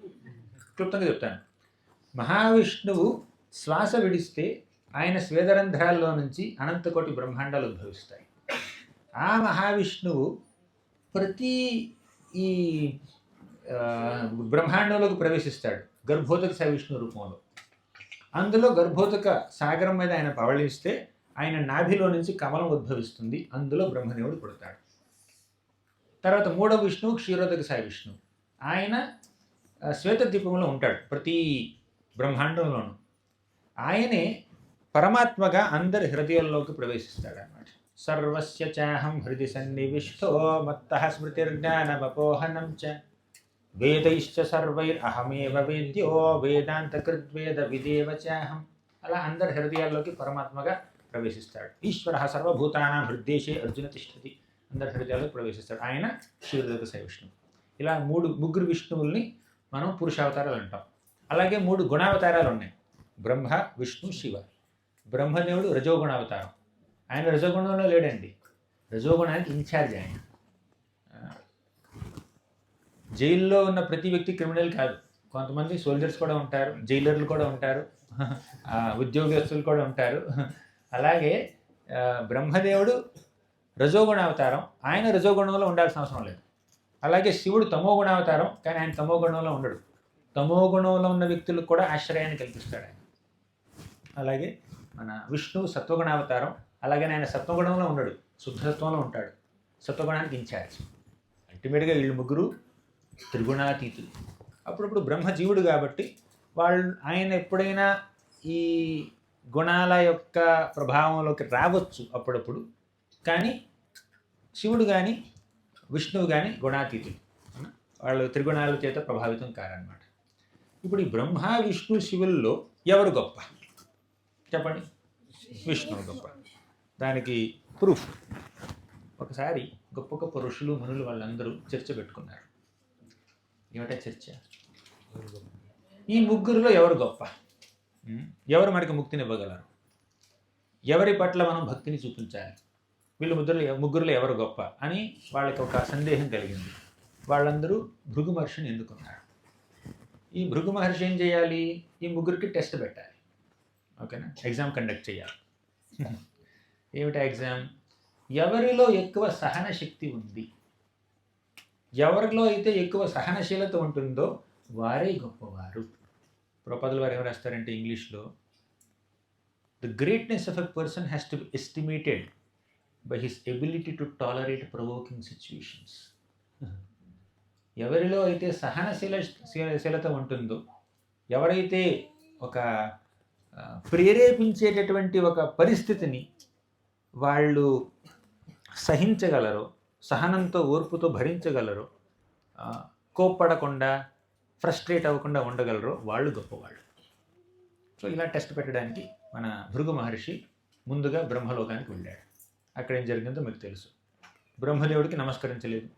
Speaker 2: క్లుప్తంగా చెప్తాను. మహావిష్ణువు శ్వాస విడిస్తే ఆయన స్వేదరంధ్రాల్లో నుంచి అనంతకోటి బ్రహ్మాండాలు ఉద్భవిస్తాయి. ఆ మహావిష్ణువు ప్రతి ఈ బ్రహ్మాండంలోకి ప్రవేశిస్తాడు గర్భోదక సాయి విష్ణు రూపంలో. అందులో గర్భోదక సాగరం మీద ఆయన పవళిస్తే ఆయన నాభిలో నుంచి కమలం ఉద్భవిస్తుంది, అందులో బ్రహ్మదేవుడు పుడతాడు. తర్వాత 3వ విష్ణువు క్షీరోదక సాయి విష్ణువు. ఆయన శ్వేత దీపంలో ఉంటాడు ప్రతి బ్రహ్మాండంలోనూ. ఆయనే పరమాత్మగా అందరి హృదయాల్లోకి ప్రవేశిస్తాడు అన్నమాట. సర్వస్య చాహం హృది సన్నివిష్టో మత్తః స్మృతిర్జ్ఞానమపోహనం చ వేదైశ్చ సర్వైరహమేవ వేద్యో వేదాంతకృద్వేద విదేవ చాహం. అలా అందరి హృదయాల్లోకి పరమాత్మగా ప్రవేశిస్తాడు. ఈశ్వర సర్వభూతానాం హృద్దేశే అర్జున తిష్టతి. అందరి హృదయాల్లోకి ప్రవేశిస్తాడు. ఆయన క్షీరోదక సాయి విష్ణువు. ఇలా 3 విష్ణువుల్ని మనం పురుషావతారాలు అంటాం. అలాగే 3 గుణావతారాలు ఉన్నాయి, బ్రహ్మ, విష్ణు, శివ. బ్రహ్మదేవుడు రజోగుణావతారం. ఆయన రజోగుణంలో లేడండి, రజోగుణానికి ఇన్ఛార్జ్ ఆయన. జైల్లో ఉన్న ప్రతి వ్యక్తి క్రిమినల్ కాదు, కొంతమంది సోల్జర్స్ కూడా ఉంటారు, జైలర్లు కూడా ఉంటారు, ఉద్యోగస్తులు కూడా ఉంటారు. అలాగే బ్రహ్మదేవుడు రజోగుణావతారం, ఆయన రజోగుణంలో ఉండాల్సిన అవసరం లేదు. అలాగే శివుడు తమోగుణావతారం, కానీ ఆయన తమోగుణంలో ఉండడు, తమోగుణంలో ఉన్న వ్యక్తులకు కూడా ఆశ్రయాన్ని కల్పిస్తాడు ఆయన. అలాగే మన విష్ణువు సత్వగుణావతారం, అలాగే ఆయన సత్వగుణంలో ఉండడు, శుద్ధసత్వంలో ఉంటాడు, సత్వగుణానికి ఇన్ఛార్జ్. అల్టిమేట్గా వీళ్ళు 3 త్రిగుణాతీతులు. అప్పుడప్పుడు బ్రహ్మజీవుడు కాబట్టి ఆయన ఎప్పుడైనా ఈ గుణాల యొక్క ప్రభావంలోకి రావచ్చు అప్పుడప్పుడు. కానీ శివుడు కానీ విష్ణువు కానీ గుణాతీతులు, వాళ్ళు త్రిగుణాల చేత ప్రభావితం కారన్నమాట. ఇప్పుడు ఈ బ్రహ్మ, విష్ణు, శివుల్లో ఎవరు గొప్ప చెప్పండి? విష్ణువు గొప్ప. దానికి ప్రూఫ్, ఒకసారి గొప్ప గొప్ప ఋషులు, మునులు వాళ్ళందరూ చర్చ పెట్టుకున్నారు. ఏమిటా చర్చ? ఈ 3లో ఎవరు గొప్ప, ఎవరు మనకి ముక్తిని ఇవ్వగలరు, ఎవరి పట్ల మనం భక్తిని చూపించాలి, వీళ్ళు 3లో ఎవరు గొప్ప అని వాళ్ళకి ఒక సందేహం కలిగింది. వాళ్ళందరూ భృగు మహర్షిని ఎన్నుకున్నారు. ఈ భృగు మహర్షి ఏం చేయాలి? ఈ 3కి టెస్ట్ పెట్టాలి. ఓకేనా? ఎగ్జామ్ కండక్ట్ చేయాలి. ఏమిటా ఎగ్జామ్? ఎవరిలో ఎక్కువ సహన శక్తి ఉంది, ఎవరిలో అయితే ఎక్కువ సహనశీలత ఉంటుందో వారే గొప్పవారు. ప్రొపదల వారు ఏం రాస్తారంటే ఇంగ్లీష్లో, the greatness of a person has to be estimated by his ability to tolerate provoking situations. ఎవరిలో అయితే సహనశీలత ఉంటుందో, ఎవరైతే ఒక ప్రేరేపించేటటువంటి ఒక పరిస్థితిని వాళ్ళు సహించగలరో, సహనంతో ఓర్పుతో భరించగలరో, కోప్పడకుండా ఫ్రస్ట్రేట్ అవ్వకుండా ఉండగలరో వాళ్ళు గొప్పవాళ్ళు. సో ఇలా టెస్ట్ పెట్టడానికి మన భృగు మహర్షి ముందుగా బ్రహ్మలోకానికి వెళ్ళాడు. అక్కడ ఏం జరిగిందో మీకు తెలుసు. బ్రహ్మదేవుడికి నమస్కరించలేదు.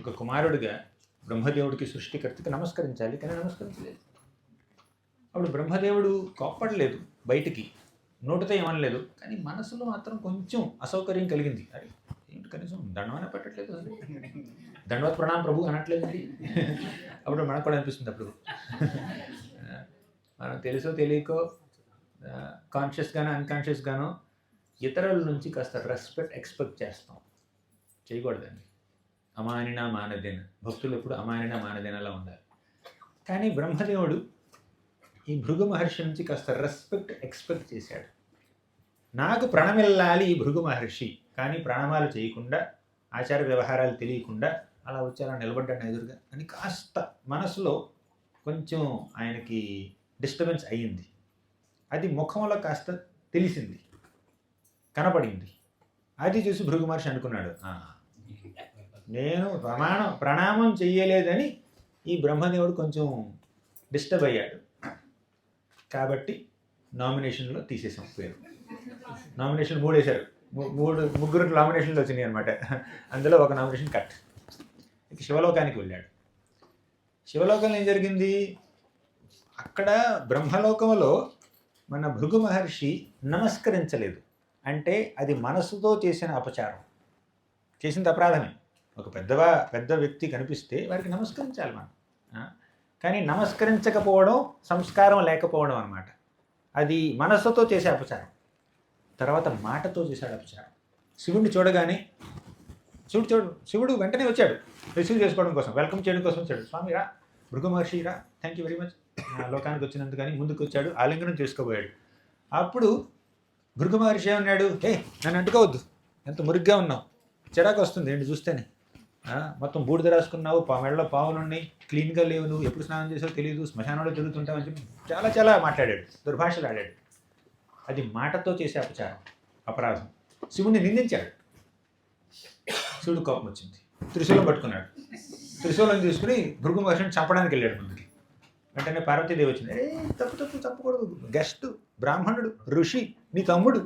Speaker 2: ఒక కుమారుడిగా బ్రహ్మదేవుడికి సృష్టికర్తకి నమస్కరించాలి, కానీ నమస్కరించలేదు. అప్పుడు బ్రహ్మదేవుడు కోప్పడలేదు, బయటికి నోటితో ఏమనలేదు, కానీ మనసులో మాత్రం కొంచెం అసౌకర్యం కలిగింది. అరే ఏంటి కనీసం దండమనే పెట్టట్లేదు, దండవత్ ప్రణాం ప్రభు అనట్లేదండి. అప్పుడు మనకు కూడా అనిపిస్తుంది. అప్పుడు మనం తెలుసో తెలియకో, కాన్షియస్గానో అన్కాన్షియస్గానో ఇతరుల నుంచి కాస్త రెస్పెక్ట్ ఎక్స్పెక్ట్ చేస్తాం. చేయకూడదండి. అమానినా మానదేన, భక్తులు ఎప్పుడు అమానినా మానదేనలా ఉండాలి. కానీ బ్రహ్మదేవుడు ఈ భృగు మహర్షి నుంచి కాస్త రెస్పెక్ట్ ఎక్స్పెక్ట్ చేశాడు. నాకు ప్రణమిల్లాలి ఈ భృగు మహర్షి, కానీ ప్రణామాలు చేయకుండా, ఆచార వ్యవహారాలు తెలియకుండా అలా వచ్చి అలా నిలబడ్డాను ఎదురుగా అని కాస్త మనసులో కొంచెం ఆయనకి డిస్టర్బెన్స్ అయ్యింది. అది ముఖంలో కాస్త తెలిసింది, కనపడింది. అది చూసి భృగు మహర్షి అనుకున్నాడు, నేను ప్రణామం చెయ్యలేదని ఈ బ్రహ్మదేవుడు కొంచెం డిస్టర్బ్ అయ్యాడు. కాబట్టి నామినేషన్లో తీసేసాం పేరు. నామినేషన్ 3 వేశారు, ముగ్గురు నామినేషన్లు వచ్చినాయి అనమాట. అందులో ఒక నామినేషన్ కట్. ఇక శివలోకానికి వెళ్ళాడు. శివలోకంలో ఏం జరిగింది? అక్కడ బ్రహ్మలోకంలో మన భృగు మహర్షి నమస్కరించలేదు. అంటే అది మనసుతో చేసిన అపచారం, చేసింది అపరాధమే. ఒక పెద్ద వ్యక్తి కనిపిస్తే వారికి నమస్కరించాలి మనం. కానీ నమస్కరించకపోవడం సంస్కారం లేకపోవడం అన్నమాట. అది మనస్సుతో చేసే అపచారం. తర్వాత మాటతో చేశాడు అపచారం. శివుడిని చూడగానే శివుడు వెంటనే వచ్చాడు రిసీవ్ చేసుకోవడం కోసం, వెల్కమ్ చేయడం కోసం వచ్చాడు. స్వామి రా, భృగు మహర్షి రా, థ్యాంక్ యూ వెరీ మచ్ లోకానికి వచ్చినందుకు. కానీ ముందుకు వచ్చాడు, ఆలింగనం చేసుకోబోయాడు. అప్పుడు భృగు మహర్షి ఏమన్నాడు, నన్ను అంటుకోవద్దు, ఎంత మురిగ్గా ఉన్నావు, చిరాకు వస్తుంది ఏంటి చూస్తేనే, మొత్తం బూడిద రాసుకున్నావు, మెడలో పావులు ఉన్నాయి, క్లీన్గా లేవు, నువ్వు ఎప్పుడు స్నానం చేసావు తెలియదు, శ్మశానంలో తిరుగుతుంటావు అని చెప్పి చాలా మాట్లాడాడు, దుర్భాషలు ఆడాడు. అది మాటతో చేసే అపచారం, అపరాధం. శివుణ్ణి నిందించాడు. శివుడు కోపం వచ్చింది, త్రిశూలం పట్టుకున్నాడు. త్రిశూలం తీసుకుని భృగు మహర్షిని చంపడానికి వెళ్ళాడు ముందుకి. వెంటనే పార్వతీదేవి వచ్చింది, తప్పు చంపకూడదు, గెస్ట్, బ్రాహ్మణుడు, ఋషి, నీ తమ్ముడు,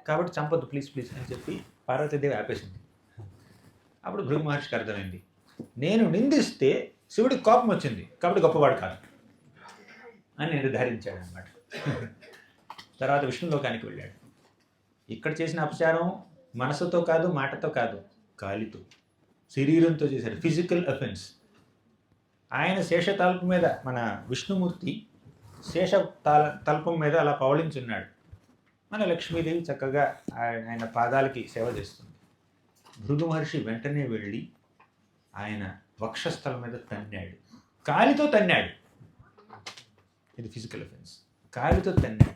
Speaker 2: కాబట్టి చంపొద్దు ప్లీజ్ అని చెప్పి పార్వతీదేవి ఆపేసింది. అప్పుడు భృగు మహర్షికి అర్థమైంది, నేను నిందిస్తే శివుడికి కోపం వచ్చింది కాబట్టి గొప్పవాడు కాదు అని నిర్ధారించాడు అన్నమాట. తర్వాత విష్ణులోకానికి వెళ్ళాడు. ఇక్కడ చేసిన అపచారం మనసుతో కాదు, మాటతో కాదు, కాలితో, శరీరంతో చేశాడు, ఫిజికల్ అఫెన్స్. ఆయన శేషతల్పం మీద, మన విష్ణుమూర్తి తల్పం మీద అలా పవళించున్నాడు. మన లక్ష్మీదేవి చక్కగా ఆయన పాదాలకి సేవ చేస్తుంది. భృగు మహర్షి వెంటనే వెళ్ళి ఆయన వక్షస్థలం మీద తన్నాడు, కాలితో తన్నాడు. ఇది ఫిజికల్ అఫెన్స్, కాలితో తన్నాడు.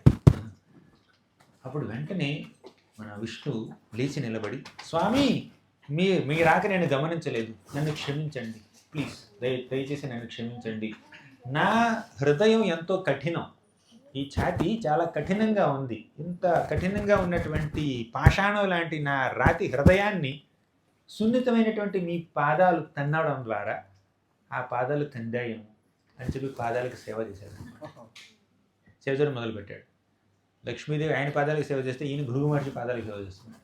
Speaker 2: అప్పుడు వెంటనే మన విష్ణు లేచి నిలబడి, స్వామి మీ రాక నేను గమనించలేదు, నన్ను క్షమించండి ప్లీజ్, దయచేసి నన్ను క్షమించండి. నా హృదయం ఎంతో కఠినం, ఈ ఛాతి చాలా కఠినంగా ఉంది. ఇంత కఠినంగా ఉన్నటువంటి పాషాణం లాంటి నా రాతి హృదయాన్ని సున్నితమైనటువంటి మీ పాదాలు తన్నడం ద్వారా ఆ పాదాలు కందాయము అని చెప్పి పాదాలకు సేవ చేశాడు. సేవ చేయడం మొదలుపెట్టాడు. లక్ష్మీదేవి ఆయన పాదాలకు సేవ చేస్తే ఈయన భృగు మహర్షి పాదాలకు సేవ చేస్తున్నాడు.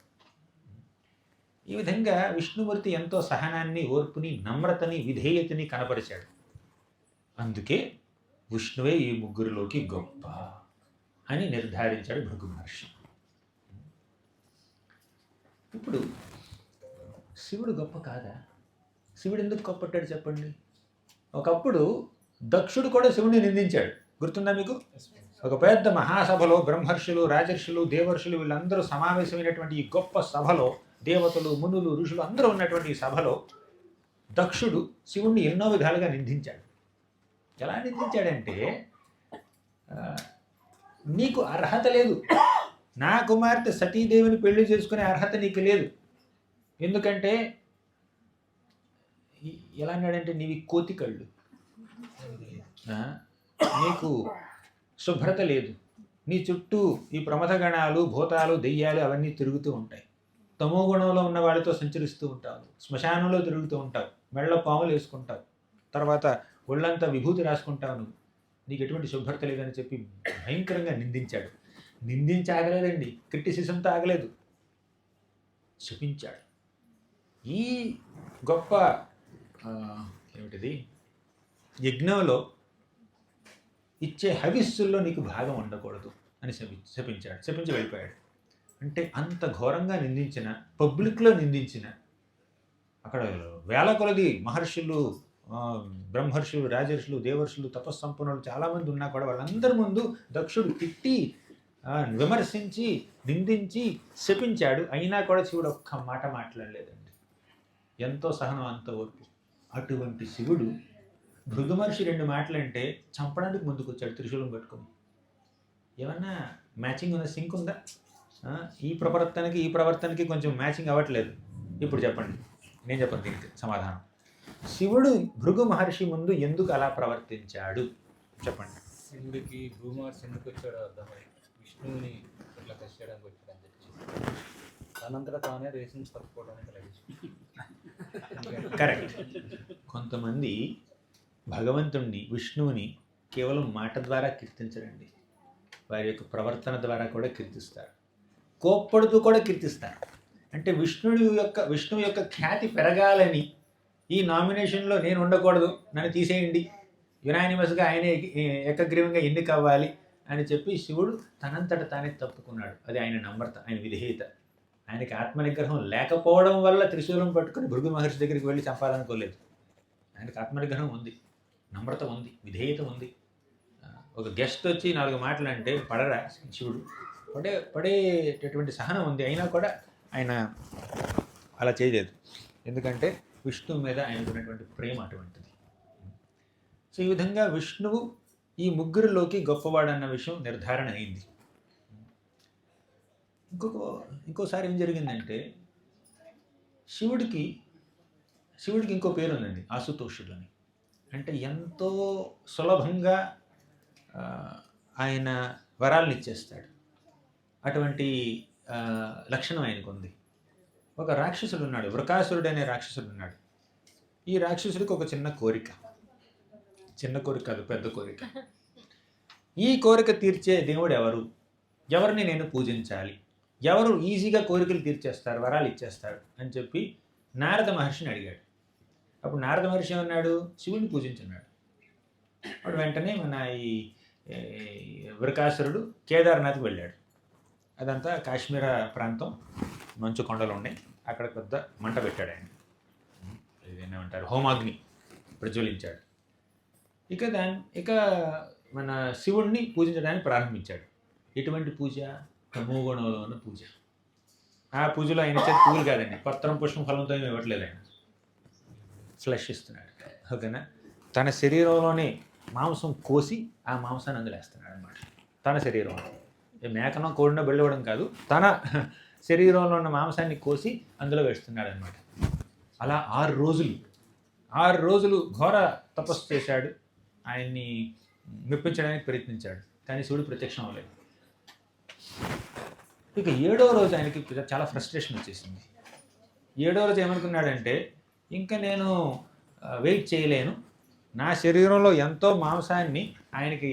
Speaker 2: ఈ విధంగా విష్ణుమూర్తి ఎంతో సహనాన్ని, ఓర్పుని, నమ్రతని, విధేయతని కనపరిచాడు. అందుకే విష్ణువే ఈ ముగ్గురిలోకి గొప్ప అని నిర్ధారించాడు భృగు మహర్షి. ఇప్పుడు శివుడు గొప్ప కాదా? శివుడు ఎందుకు గొప్పట్టాడు చెప్పండి. ఒకప్పుడు దక్షుడు కూడా శివుడిని నిందించాడు, గుర్తుందా మీకు? ఒక పెద్ద మహాసభలో బ్రహ్మర్షులు, రాజర్షులు, దేవర్షులు వీళ్ళందరూ సమావేశమైనటువంటి ఈ గొప్ప సభలో దేవతలు, మునులు, ఋషులు అందరూ ఉన్నటువంటి ఈ సభలో దక్షుడు శివుణ్ణి ఎన్నో విధాలుగా నిందించాడు. ఎలా నిందించాడంటే, నీకు అర్హత లేదు, నా కుమార్తె సతీదేవిని పెళ్లి చేసుకునే అర్హత నీకు లేదు. ఎందుకంటే ఎలా అన్నాడంటే, నీవి కోతి కళ్ళు, నీకు శుభ్రత లేదు, నీ చుట్టూ ఈ ప్రమథగణాలు, భూతాలు, దెయ్యాలు అవన్నీ తిరుగుతూ ఉంటాయి, తమో గుణంలో ఉన్న వాళ్ళతో సంచరిస్తూ ఉంటావు, శ్మశానంలో తిరుగుతూ ఉంటావు, మెడలో పాములు వేసుకుంటావు, తర్వాత ఒళ్ళంతా విభూతి రాసుకుంటావు, నువ్వు నీకు ఎటువంటి శుభ్రత లేదని చెప్పి భయంకరంగా నిందించాడు. నిందించి ఆగలేదండి, క్రిటిసిజంతో ఆగలేదు, శపించాడు. ఈ గొప్ప ఏమిటిది యజ్ఞంలో ఇచ్చే హవిస్సుల్లో నీకు భాగం ఉండకూడదు అని శపించాడు. శపించి వెళ్ళిపోయాడు. అంటే అంత ఘోరంగా నిందించిన, పబ్లిక్లో నిందించిన, అక్కడ వేల కొలది మహర్షులు, బ్రహ్మర్షులు, రాజర్షులు, దేవర్షులు, తపస్సంపన్నులు చాలామంది ఉన్నా కూడా వాళ్ళందరి ముందు దక్షుడు తిట్టి, విమర్శించి, నిందించి, శపించాడు. అయినా కూడా శివుడు ఒక్క మాట మాట్లాడలేదండి. ఎంతో సహనం, అంత ఓర్పు. అటువంటి శివుడు భృగు మహర్షి 2 మాటలంటే చంపడానికి ముందుకు వచ్చాడు త్రిశూలం పట్టుకొని. ఏమన్నా మ్యాచింగ్ ఉందా, సింక్ ఉందా? ఈ ప్రవర్తనకి కొంచెం మ్యాచింగ్ అవ్వట్లేదు. ఇప్పుడు చెప్పండి, నేను చెప్పను దీనికి సమాధానం. శివుడు భృగు మహర్షి ముందు ఎందుకు అలా ప్రవర్తించాడు చెప్పండి.
Speaker 4: శివుడికి భృగు మహర్షి ఎందుకు వచ్చాడో అర్థమై, విష్ణువుని ఇట్లా టెస్ట్ చేయడానికి వచ్చాడని చెప్పి తనంతటా తానే రేసింగ్స్ పట్టుకోవడానికి రెడీ.
Speaker 2: కరెక్ట్. కొంతమంది భగవంతుణ్ణి, విష్ణువుని కేవలం మాట ద్వారా కీర్తించరండి, వారి యొక్క ప్రవర్తన ద్వారా కూడా కీర్తిస్తారు, కోప్పడుతూ కూడా కీర్తిస్తారు. అంటే విష్ణువు యొక్క ఖ్యాతి పెరగాలని, ఈ నామినేషన్లో నేను ఉండకూడదు, నన్ను తీసేయండి, యునానిమస్గా ఆయనే ఏకగ్రీవంగా ఎన్నిక అవ్వాలి అని చెప్పి శివుడు తనంతట తానే తప్పుకున్నాడు. అది ఆయన నమ్రత, ఆయన విధేయత. ఆయనకి ఆత్మనిగ్రహం లేకపోవడం వల్ల త్రిశూలం పట్టుకుని భృగు మహర్షి దగ్గరికి వెళ్ళి చంపాలనుకోలేదు. ఆయనకి ఆత్మనిగ్రహం ఉంది, నమ్రత ఉంది, విధేయత ఉంది. ఒక గెస్ట్ వచ్చి 4 మాటలు అంటే పడరా శివుడు? పడేటటువంటి సహనం ఉంది. అయినా కూడా ఆయన అలా చేయలేదు. ఎందుకంటే విష్ణువు మీద ఆయనకు ఉన్నటువంటి ప్రేమ అటువంటిది. సో ఈ విధంగా విష్ణువు ఈ ముగ్గురిలోకి గొప్పవాడన్న విషయం నిర్ధారణ అయింది. ఇంకోసారి ఏం జరిగిందంటే, శివుడికి ఇంకో పేరు ఉందండి, ఆశుతోషుడు అని. అంటే ఎంతో సులభంగా ఆయన వరాలను ఇచ్చేస్తాడు. అటువంటి లక్షణం ఆయనకు ఉంది. ఒక రాక్షసుడు ఉన్నాడు, వృకాసురుడు అనే రాక్షసుడు ఉన్నాడు. ఈ రాక్షసుడికి ఒక చిన్న కోరిక కాదు, పెద్ద కోరిక. ఈ కోరిక తీర్చే దేవుడు ఎవరిని నేను పూజించాలి, ఎవరు ఈజీగా కోరికలు తీర్చేస్తారు, వరాలు ఇచ్చేస్తారు అని చెప్పి నారద మహర్షిని అడిగాడు. అప్పుడు నారద మహర్షి ఏమన్నాడు? శివుడిని పూజించున్నాడు. అప్పుడు వెంటనే మన ఈ వృకాసురుడు కేదార్నాథ్కి వెళ్ళాడు. అదంతా కాశ్మీర ప్రాంతం, మంచు కొండలు ఉన్నాయి. అక్కడ పెద్ద మంట పెట్టాడు ఆయన, ఏమంటారు, హోమాగ్ని ప్రజ్వలించాడు. ఇక మన శివుణ్ణి పూజించడానికి ప్రారంభించాడు. ఎటువంటి పూజ? తమోగుణంలో ఉన్న పూజ. ఆ పూజలో ఆయన ఇచ్చేది పూలు కాదండి, పత్రం, పుష్పం, ఫలంతో ఏమి ఇవ్వట్లేదు. ఆయన ఫ్లెష్ ఇస్తున్నాడు. ఓకేనా? తన శరీరంలోనే మాంసం కోసి ఆ మాంసాన్ని అందులో వేస్తున్నాడు అనమాట. తన శరీరంలో మేకనో, కోడినో బెళ్ళవడం కాదు, తన శరీరంలో ఉన్న మాంసాన్ని కోసి అందులో వేస్తున్నాడు అనమాట. అలా 6 రోజులు ఘోర తపస్సు చేశాడు. ఆయన్ని మెప్పించడానికి ప్రయత్నించాడు, కానీ శివుడు ప్రత్యక్షం అవ్వలేదు. ఇక 7వ రోజు ఆయనకి చాలా ఫ్రస్ట్రేషన్ వచ్చేసింది. 7వ రోజు ఏమనుకున్నాడంటే, ఇంకా నేను వెయిట్ చేయలేను, నా శరీరంలో ఎంతో మాంసాన్ని ఆయనకి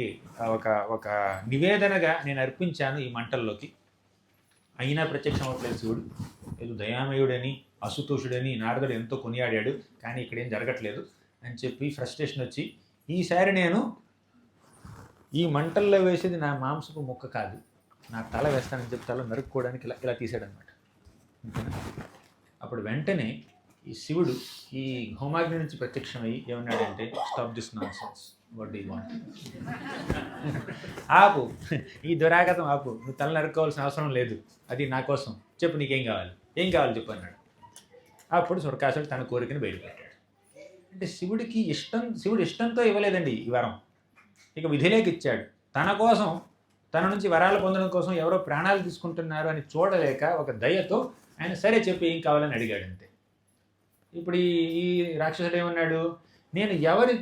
Speaker 2: ఒక నివేదనగా నేను అర్పించాను ఈ మంటల్లోకి, అయినా ప్రత్యక్షం అవ్వట్లేదు శివుడు. ఏదో దయామయుడని, అసుతోషుడని నారదుడు ఎంతో కొనియాడాడు, కానీ ఇక్కడేం జరగట్లేదు అని చెప్పి ఫ్రస్ట్రేషన్ వచ్చి, ఈసారి నేను ఈ మంటల్లో వేసేది నా మాంసపు ముక్క కాదు, నా తల వేస్తానని చెప్పి తల నరుక్కోవడానికి ఇలా తీసాడనమాట. అప్పుడు వెంటనే ఈ శివుడు ఈ హోమాగ్ని నుంచి ప్రత్యక్షమయ్యి ఏమన్నాడంటే, stop this nonsense, what do you want? ఆపు, ఈ దురాగతం ఆపు, నువ్వు తల నరుక్కోవాల్సిన అవసరం లేదు, అది నా కోసం, చెప్పు నీకేం కావాలి ఏం కావాలి చెప్పు అన్నాడు. అప్పుడు సురకాసుడు తన కోరికను బయలుపెట్టాడు. అంటే శివుడు ఇష్టంతో ఇవ్వలేదండి ఈ వరం, ఇక విధిలేకి ఇచ్చాడు. తన కోసం, తన నుంచి వరాలు పొందడం కోసం ఎవరో ప్రాణాలు తీసుకుంటున్నారు అని చూడలేక ఒక దయతో ఆయన సరే చెప్పి ఏం కావాలని అడిగాడు అంతే. ఇప్పుడు ఈ రాక్షసుడు ఏమన్నాడు, నేను ఎవరి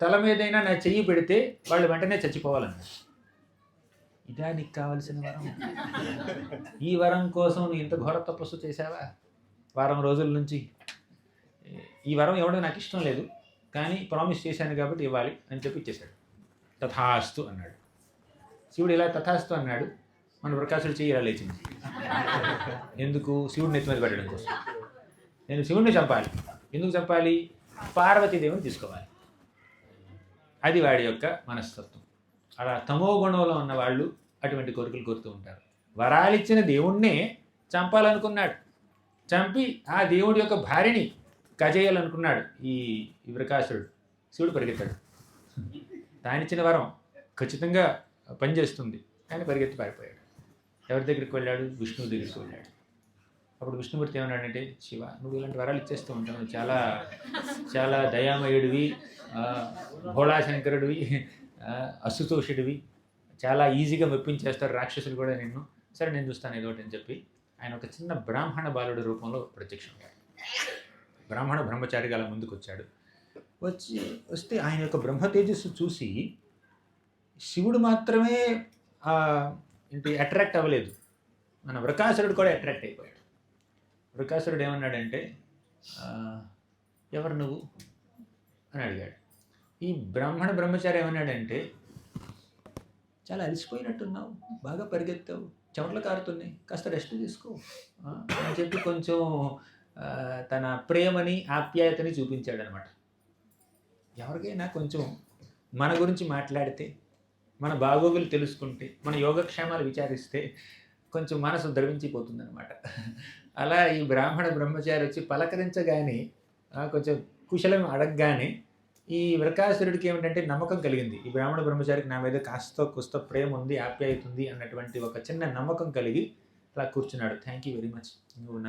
Speaker 2: తల మీదైనా నా చెయ్యి పెడితే వాళ్ళు వెంటనే చచ్చిపోవాలన్నాడు. ఇదా నీకు కావలసిన వరం? ఈ వరం కోసం నువ్వు ఇంత ఘోర తపస్సు చేశావా వారం రోజుల నుంచి? ఈ వరం ఇవ్వడం నాకు ఇష్టం లేదు, కానీ ప్రామిస్ చేశాను కాబట్టి ఇవ్వాలి అని చెప్పి ఇచ్చేశాడు. తథాస్తు అన్నాడు. శివుడు ఇలా తథాస్తు అన్నాడు. మన ప్రకాశుడు చెయ్యి ఇలా లేచింది. ఎందుకు? శివుడిని ఎత్తి మీద పెట్టడం కోసం. నేను శివుడిని చంపాలి. ఎందుకు చంపాలి? పార్వతీదేవిని తీసుకోవాలి. అది వాడి యొక్క మనస్తత్వం. అలా తమో గుణంలో ఉన్న వాళ్ళు అటువంటి కోరికలు కోరుతూ ఉంటారు. వరాలిచ్చిన దేవుణ్ణే చంపాలనుకున్నాడు. చంపి ఆ దేవుడి యొక్క భార్యని కజేయాలనుకున్నాడు ఈ ప్రకాశుడు. శివుడు పరిగెత్తాడు. తానిచ్చిన వరం ఖచ్చితంగా పనిచేస్తుంది కానీ పరిగెత్తి పారిపోయాడు. ఎవరి దగ్గరికి వెళ్ళాడు? విష్ణువు దగ్గరికి వెళ్ళాడు. అప్పుడు విష్ణుమూర్తి ఏమన్నాడంటే, శివ, నువ్వు ఇలాంటి వరాలు ఇచ్చేస్తూ ఉంటావు, చాలా చాలా దయామయుడివి, భోళాశంకరుడివి, అశుతోషుడివి, చాలా ఈజీగా మెప్పించేస్తారు రాక్షసులు కూడా నిన్ను. సరే నేను చూస్తాను ఏదో ఒకటి అని చెప్పి ఆయన ఒక చిన్న బ్రాహ్మణ బాలుడి రూపంలో ప్రత్యక్షమయ్యాడు. బ్రాహ్మణ బ్రహ్మచారిగా అలా ముందుకు వచ్చాడు. వస్తే ఆయన యొక్క బ్రహ్మ తేజస్సు చూసి శివుడు మాత్రమే అట్రాక్ట్ అవ్వలేదు, మన వృకాసురుడు కూడా అట్రాక్ట్ అయిపోయాడు. వృకాసురుడు ఏమన్నాడంటే, ఎవరు నువ్వు అని అడిగాడు. ఈ బ్రాహ్మణ బ్రహ్మచారి ఏమన్నాడంటే, చాలా అలసిపోయినట్టున్నావు, బాగా పరిగెత్తావు, చెమటలు కారుతున్నాయి, కాస్త రెస్ట్ తీసుకో అని చెప్పి కొంచెం తన ప్రేమని ఆప్యాయతని చూపించాడనమాట. ఎవరికైనా కొంచెం మన గురించి మాట్లాడితే, మన బాగోగులు తెలుసుకుంటే, మన యోగక్షేమాలు విచారిస్తే కొంచెం మనసు ద్రవించిపోతుందన్నమాట. అలా ఈ బ్రాహ్మణ బ్రహ్మచారి వచ్చి పలకరించగానే, కొంచెం కుశలం అడగగానే ఈ వృకాసురుడికి ఏమిటంటే నమ్మకం కలిగింది. ఈ బ్రాహ్మణ బ్రహ్మచారికి నా మీద కాస్త ప్రేమ ఉంది, ఆప్యాయత ఉంది అన్నటువంటి ఒక చిన్న నమ్మకం కలిగి అలా కూర్చున్నాడు. థ్యాంక్ యూ వెరీ మచ్, నువ్వు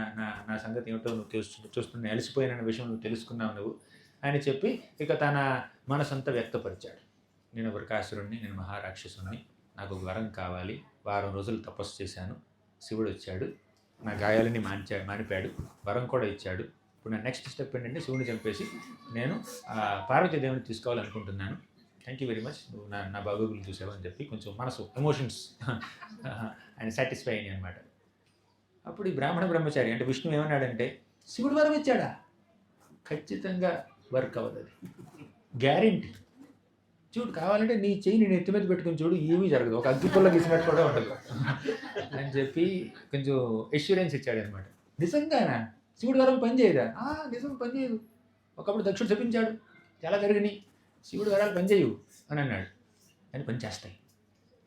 Speaker 2: నా సంగతి ఏమిటో నువ్వు చూస్తున్నా, అలసిపోయిన విషయం నువ్వు తెలుసుకున్నావు నువ్వు అని చెప్పి ఇక తన మనసంతా వ్యక్తపరిచాడు. నేను వృకాసురుణ్ణి, నేను మహారాక్షసుని, నాకు ఒక వరం కావాలి, వారం రోజులు తపస్సు చేశాను, శివుడు వచ్చాడు, నా గాయాలని మానిపాడు, వరం కూడా ఇచ్చాడు. ఇప్పుడు నా నెక్స్ట్ స్టెప్ ఏంటంటే శివుని చంపేసి నేను పార్వతీదేవిని తీసుకోవాలనుకుంటున్నాను. థ్యాంక్ యూ వెరీ మచ్, నువ్వు నా బాగోగులు చూసావు అని చెప్పి కొంచెం మనసు ఎమోషన్స్ ఆయన సాటిస్ఫై అయినాయి అనమాట. అప్పుడు ఈ బ్రాహ్మణ బ్రహ్మచారి అంటే విష్ణు ఏమన్నాడంటే, శివుడు వరం ఇచ్చాడా? ఖచ్చితంగా వర్క్ అవ్వదు, అది గ్యారెంటీ. చూడు, కావాలంటే నీ చెయ్యి నేను ఎత్తి మీద పెట్టుకుని చూడు, ఏమీ జరగదు, ఒక అగ్గిపుల్ల గీసినట్టు కూడా ఉండదు అని చెప్పి కొంచెం ఎష్యూరెన్స్ ఇచ్చాడు అనమాట. నిజంగానా? శివుడు వరం పనిచేయదా? నిజం పనిచేయదు. ఒకప్పుడు దక్షుడు చెప్పించాడు, చాలా జరిగినాయి, శివుడు వరాలు పనిచేయవు అని అన్నాడు. అని పనిచేస్తాయి.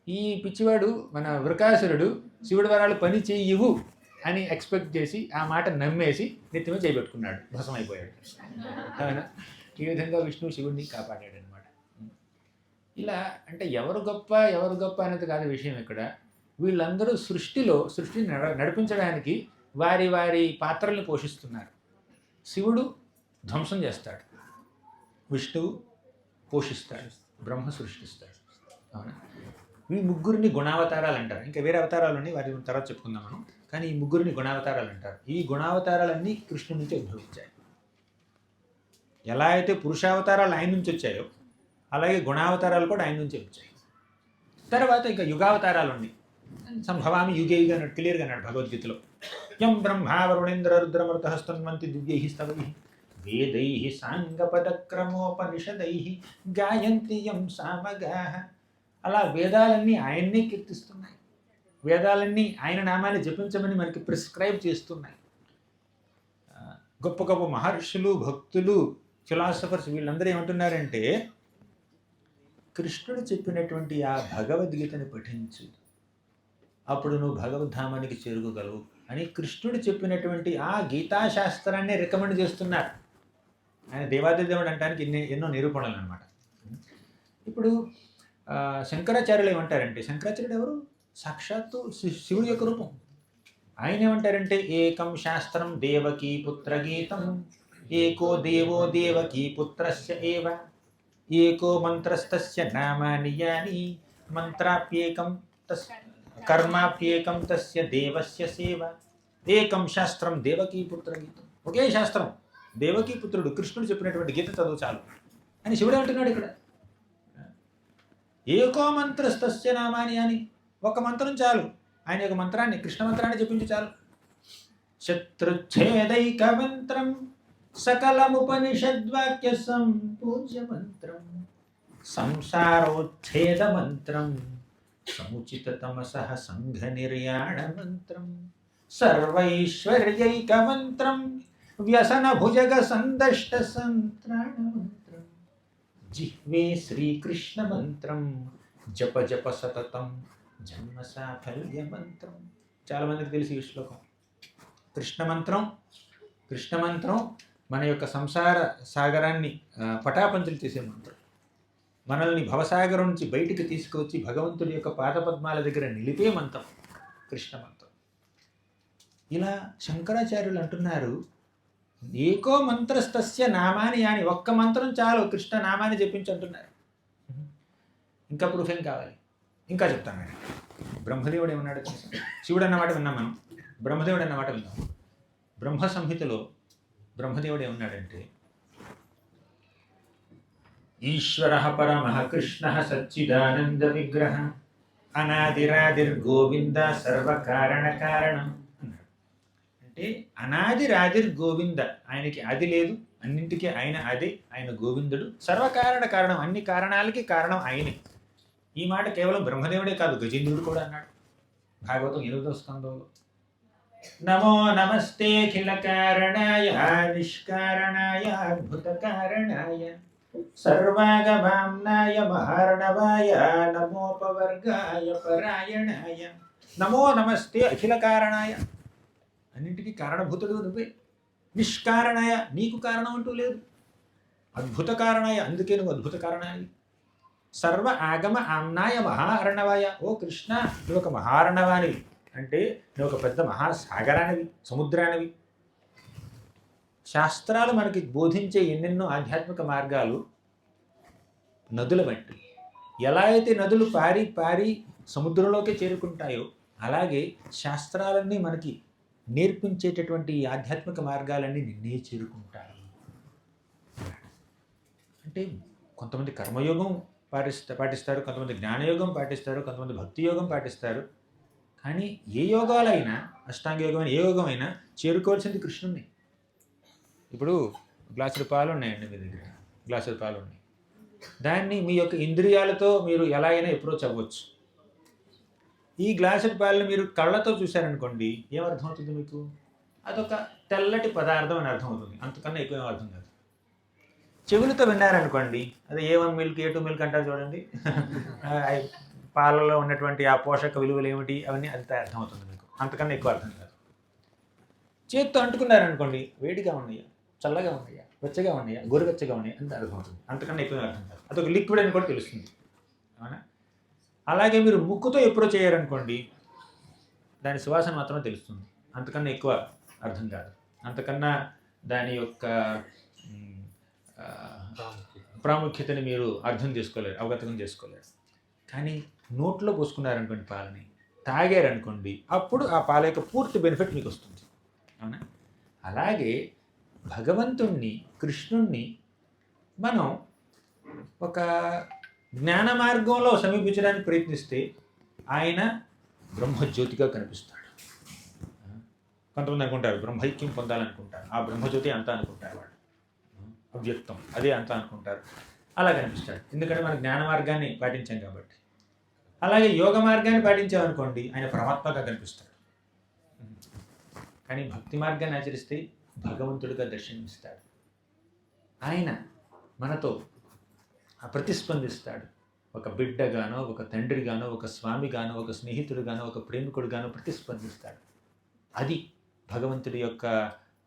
Speaker 2: ఈ పిచ్చివాడు మన వృకాసురుడు శివుడు వరాలు పని చెయ్యవు అని ఎక్స్పెక్ట్ చేసి ఆ మాట నమ్మేసి నెత్తిమే చేయబెట్టుకున్నాడు, భస్మైపోయాడు. ఈ విధంగా విష్ణువు శివుడిని కాపాడాడు అనమాట. ఇలా అంటే ఎవరు గొప్ప అనేది కాదు విషయం. ఇక్కడ వీళ్ళందరూ సృష్టిని నడిపించడానికి వారి పాత్రల్ని పోషిస్తున్నారు. శివుడు ధ్వంసం చేస్తాడు, విష్ణువు పోషిస్తాడు, బ్రహ్మ సృష్టిస్తాడు. అవునా? ఈ ముగ్గురిని గుణావతారాలు అంటారు. ఇంకా వేరే అవతారాలని వాటి తర్వాత చెప్పుకుందాం మనం. కానీ ఈ ముగ్గురిని గుణావతారాలు అంటారు. ఈ గుణావతారాలన్నీ కృష్ణుడి నుంచి ఉద్భవించాయి. ఎలా అయితే పురుషావతారాలు ఆయన నుంచి వచ్చాయో అలాగే గుణావతారాలు కూడా ఆయన నుంచే వచ్చాయి. తర్వాత ఇంకా యుగావతారాలు ఉన్నాయి. సంభవామి యుగే యుగ అన్నాడు, క్లియర్గా అన్నాడు భగవద్గీతలో. యం బ్రహ్మా వరుణేంద్ర రుద్రమృత స్తన్వంతి దివ్యై స్తవై వేదై సాంగపదక్రమోపనిషదై గాయంతి యం సామగాః. అలా వేదాలన్నీ ఆయన్నే కీర్తిస్తున్నాయి. వేదాలన్నీ ఆయన నామాన్ని జపించమని మనకి ప్రిస్క్రైబ్ చేస్తున్నాయి. గొప్ప గొప్ప మహర్షులు, భక్తులు, ఫిలాసఫర్స్ వీళ్ళందరూ ఏమంటున్నారంటే, కృష్ణుడు చెప్పినటువంటి ఆ భగవద్గీతని పఠించు, అప్పుడు నువ్వు భగవద్ధామానికి చేరుకోగలవు అని కృష్ణుడు చెప్పినటువంటి ఆ గీతాశాస్త్రాన్ని రికమెండ్ చేస్తున్నారు. ఆయన దేవాదిదేవుడు అనడానికి ఎన్నో నిరూపణలు అనమాట. ఇప్పుడు శంకరాచార్యులు ఏమంటారంటే, శంకరాచార్యుడు ఎవరు? సాక్షాత్తు శివుడి యొక్క రూపం. ఆయన ఏమంటారంటే ఏకం శాస్త్రం దేవకీ పుత్ర గీతం ఏకో దేవో దేవకీ పుత్రస్య ఏవ ఏకో మంత్రస్తస్య నామాని యాని మంత్రాప్యేకం కర్మాప్యేకం తస్య దేవస్య సేవ ఏకం శాస్త్రం దేవకీ పుత్ర గీతం. ఒకే శాస్త్రం, దేవకీ పుత్రుడు కృష్ణుడు చెప్పినటువంటి గీత చదువు చాలు అని శివుడు అంటున్నాడు ఇక్కడ. ఏకో మంత్రస్తస్య నామాని అని, ఒక మంత్రం చాలు, ఆయన యొక్క మంత్రాన్ని, కృష్ణ మంత్రాన్ని చెప్పించి చాలు. శత్రుచ్ఛేదైక మంత్రం సకలముపనిషద్వాక్య సంపూజ్య మంత్రం సంసారోచ్ఛేద మంత్రం సముచిత తమసః సంఘ నిర్యాణ మంత్రం సర్వైశ్వర్యైక మంత్రం వ్యసన భుజగ సందష్ట సంత్రాణ మంత్రం జిహ్వే శ్రీకృష్ణ మంత్రం జప జప సతతం జన్మ సాఫల్య మంత్రం. చాలామందికి తెలిసి ఈ శ్లోకం. కృష్ణ మంత్రం మన యొక్క సంసార సాగరాన్ని పటాపంచలు చేసే మంత్రం. మనల్ని భవసాగరం నుంచి బయటికి తీసుకువచ్చి భగవంతుడి యొక్క పాదపద్మాల దగ్గర నిలిపే మంత్రం కృష్ణ మంత్రం. ఇలా శంకరాచార్యులు అంటున్నారు, ఏకో మంత్రస్తస్య నామాని అని, ఒక్క మంత్రం చాలు కృష్ణ నామాన్ని చెప్పించి అంటున్నారు. ఇంకా ప్రూఫ్ ఏం కావాలి? ఇంకా చెప్తాను నేను. బ్రహ్మదేవుడు ఏమన్నాడు? శివుడు అన్నమాట విన్నాం మనం, బ్రహ్మదేవుడు అన్నమాట విన్నాం. బ్రహ్మ సంహితలో బ్రహ్మదేవుడు ఏమన్నాడంటే, ఈశ్వర పరమః కృష్ణ సచ్చిదానంద విగ్రహ అనాదిరాదిర్గోవింద సర్వకారణ కారణం అన్నాడు. అంటే అనాదిరాదిర్గోవింద, ఆయనకి ఆది లేదు, అన్నింటికీ ఆయన అదే, ఆయన గోవిందుడు, సర్వకారణ కారణం, అన్ని కారణాలకి కారణం ఆయనే. ఈ మాట కేవలం బ్రహ్మదేవుడే కాదు, గజేంద్రుడు కూడా అన్నాడు భాగవతం 8వ స్కందంలో. నమో నమస్తే అఖిల కారణాయ నిష్కారణాయ అద్భుత కారణాయ సర్వాగమాంనాయ మహార్ణవాయ నమోపవర్గాయ పరాయణాయ. నమో నమస్తే అఖిల కారణాయ, అన్నింటికీ కారణభూతుడు నువ్వే. నిష్కారణాయ, నీకు కారణం అంటూ లేదు. అద్భుత కారణాయ, అందుకే నువ్వు అద్భుత కారణాయ. సర్వ ఆగమ ఆమ్నాయ మహార్ణవాయ, ఓ కృష్ణ నువ్వు ఒక మహార్ణవానివి, అంటే నువ్వు ఒక పెద్ద మహాసాగరానివి, సముద్రానివి. శాస్త్రాలు మనకి బోధించే ఎన్నెన్నో ఆధ్యాత్మిక మార్గాలు నదుల వంటి. ఎలా అయితే నదులు పారి పారి సముద్రంలోకే చేరుకుంటాయో, అలాగే శాస్త్రాలన్నీ మనకి నేర్పించేటటువంటి ఈ ఆధ్యాత్మిక మార్గాలన్నీ నిన్నే చేరుకుంటాయి. అంటే కొంతమంది కర్మయోగం పాటిస్తారు, కొంతమంది జ్ఞానయోగం పాటిస్తారు, కొంతమంది భక్తి యోగం పాటిస్తారు. కానీ ఏ యోగాలైనా, అష్టాంగ యోగం అయినా ఏ యోగం అయినా చేరుకోవాల్సింది కృష్ణుణ్ణి. ఇప్పుడు గ్లాసుల పాలు ఉన్నాయండి మీ దగ్గర, గ్లాసుల పాలు ఉన్నాయి. దాన్ని మీ యొక్క ఇంద్రియాలతో మీరు ఎలా అయినా అప్రోచ్ అవ్వచ్చు. ఈ గ్లాసుల పాలను మీరు కళ్ళతో చూశారనుకోండి, ఏమర్థమవుతుంది మీకు? అదొక తెల్లటి పదార్థం అని అర్థమవుతుంది, అంతకన్నా ఎక్కువ ఏం అర్థం కాదు. చెవులతో విన్నారనుకోండి, అదే A1 మిల్క్ A2 మిల్క్ అంటారు చూడండి, పాలలో ఉన్నటువంటి ఆ పోషక విలువలు ఏమిటి అవన్నీ అంత అర్థమవుతుంది మీకు, అంతకన్నా ఎక్కువ అర్థం కాదు. చేత్తో అంటుకున్నారనుకోండి, వేడిగా ఉన్నాయా, చల్లగా ఉన్నాయా, వెచ్చగా ఉన్నాయా, గోరువెచ్చగా ఉన్నాయా అంత అర్థమవుతుంది, అంతకన్నా ఎక్కువ అర్థం కాదు. అదొక లిక్విడ్ అని కూడా తెలుస్తుంది, అవునా? అలాగే మీరు ముక్కుతో ఎప్పుడో చేయారనుకోండి, దాని సువాసన మాత్రమే తెలుస్తుంది, అంతకన్నా ఎక్కువ అర్థం కాదు. అంతకన్నా దాని యొక్క ప్రాముఖ్యతని మీరు అర్థం చేసుకోలేరు, అవగతం చేసుకోలేరు. కానీ నోట్లో పోసుకున్నారనుకోండి, పాలని తాగారనుకోండి, అప్పుడు ఆ పాల యొక్క పూర్తి బెనిఫిట్ మీకు వస్తుంది, అవునా? అలాగే భగవంతుణ్ణి, కృష్ణుణ్ణి మనం ఒక జ్ఞాన మార్గంలో సమీపించడానికి ప్రయత్నిస్తే ఆయన బ్రహ్మజ్యోతిగా కనిపిస్తాడు. కొంతమంది అనుకుంటారు బ్రహ్మైక్యం పొందాలనుకుంటారు, ఆ బ్రహ్మజ్యోతి అంతా అనుకుంటారు, వాళ్ళు అవ్యక్తం అదే అంతా అనుకుంటారు. అలా కనిపిస్తాడు, ఎందుకంటే మన జ్ఞాన మార్గాన్ని పాటించాం కాబట్టి. అలాగే యోగ మార్గాన్ని పాటించామనుకోండి, ఆయన పరమాత్మగా కనిపిస్తాడు. కానీ భక్తి మార్గాన్ని ఆచరిస్తే భగవంతుడిగా దర్శనమిస్తాడు. ఆయన మనతో ప్రతిస్పందిస్తాడు. ఒక బిడ్డగానో, ఒక తండ్రిగానో, ఒక స్వామిగానో, ఒక స్నేహితుడిగానో, ఒక ప్రేమికుడిగానో ప్రతిస్పందిస్తాడు. అది భగవంతుడి యొక్క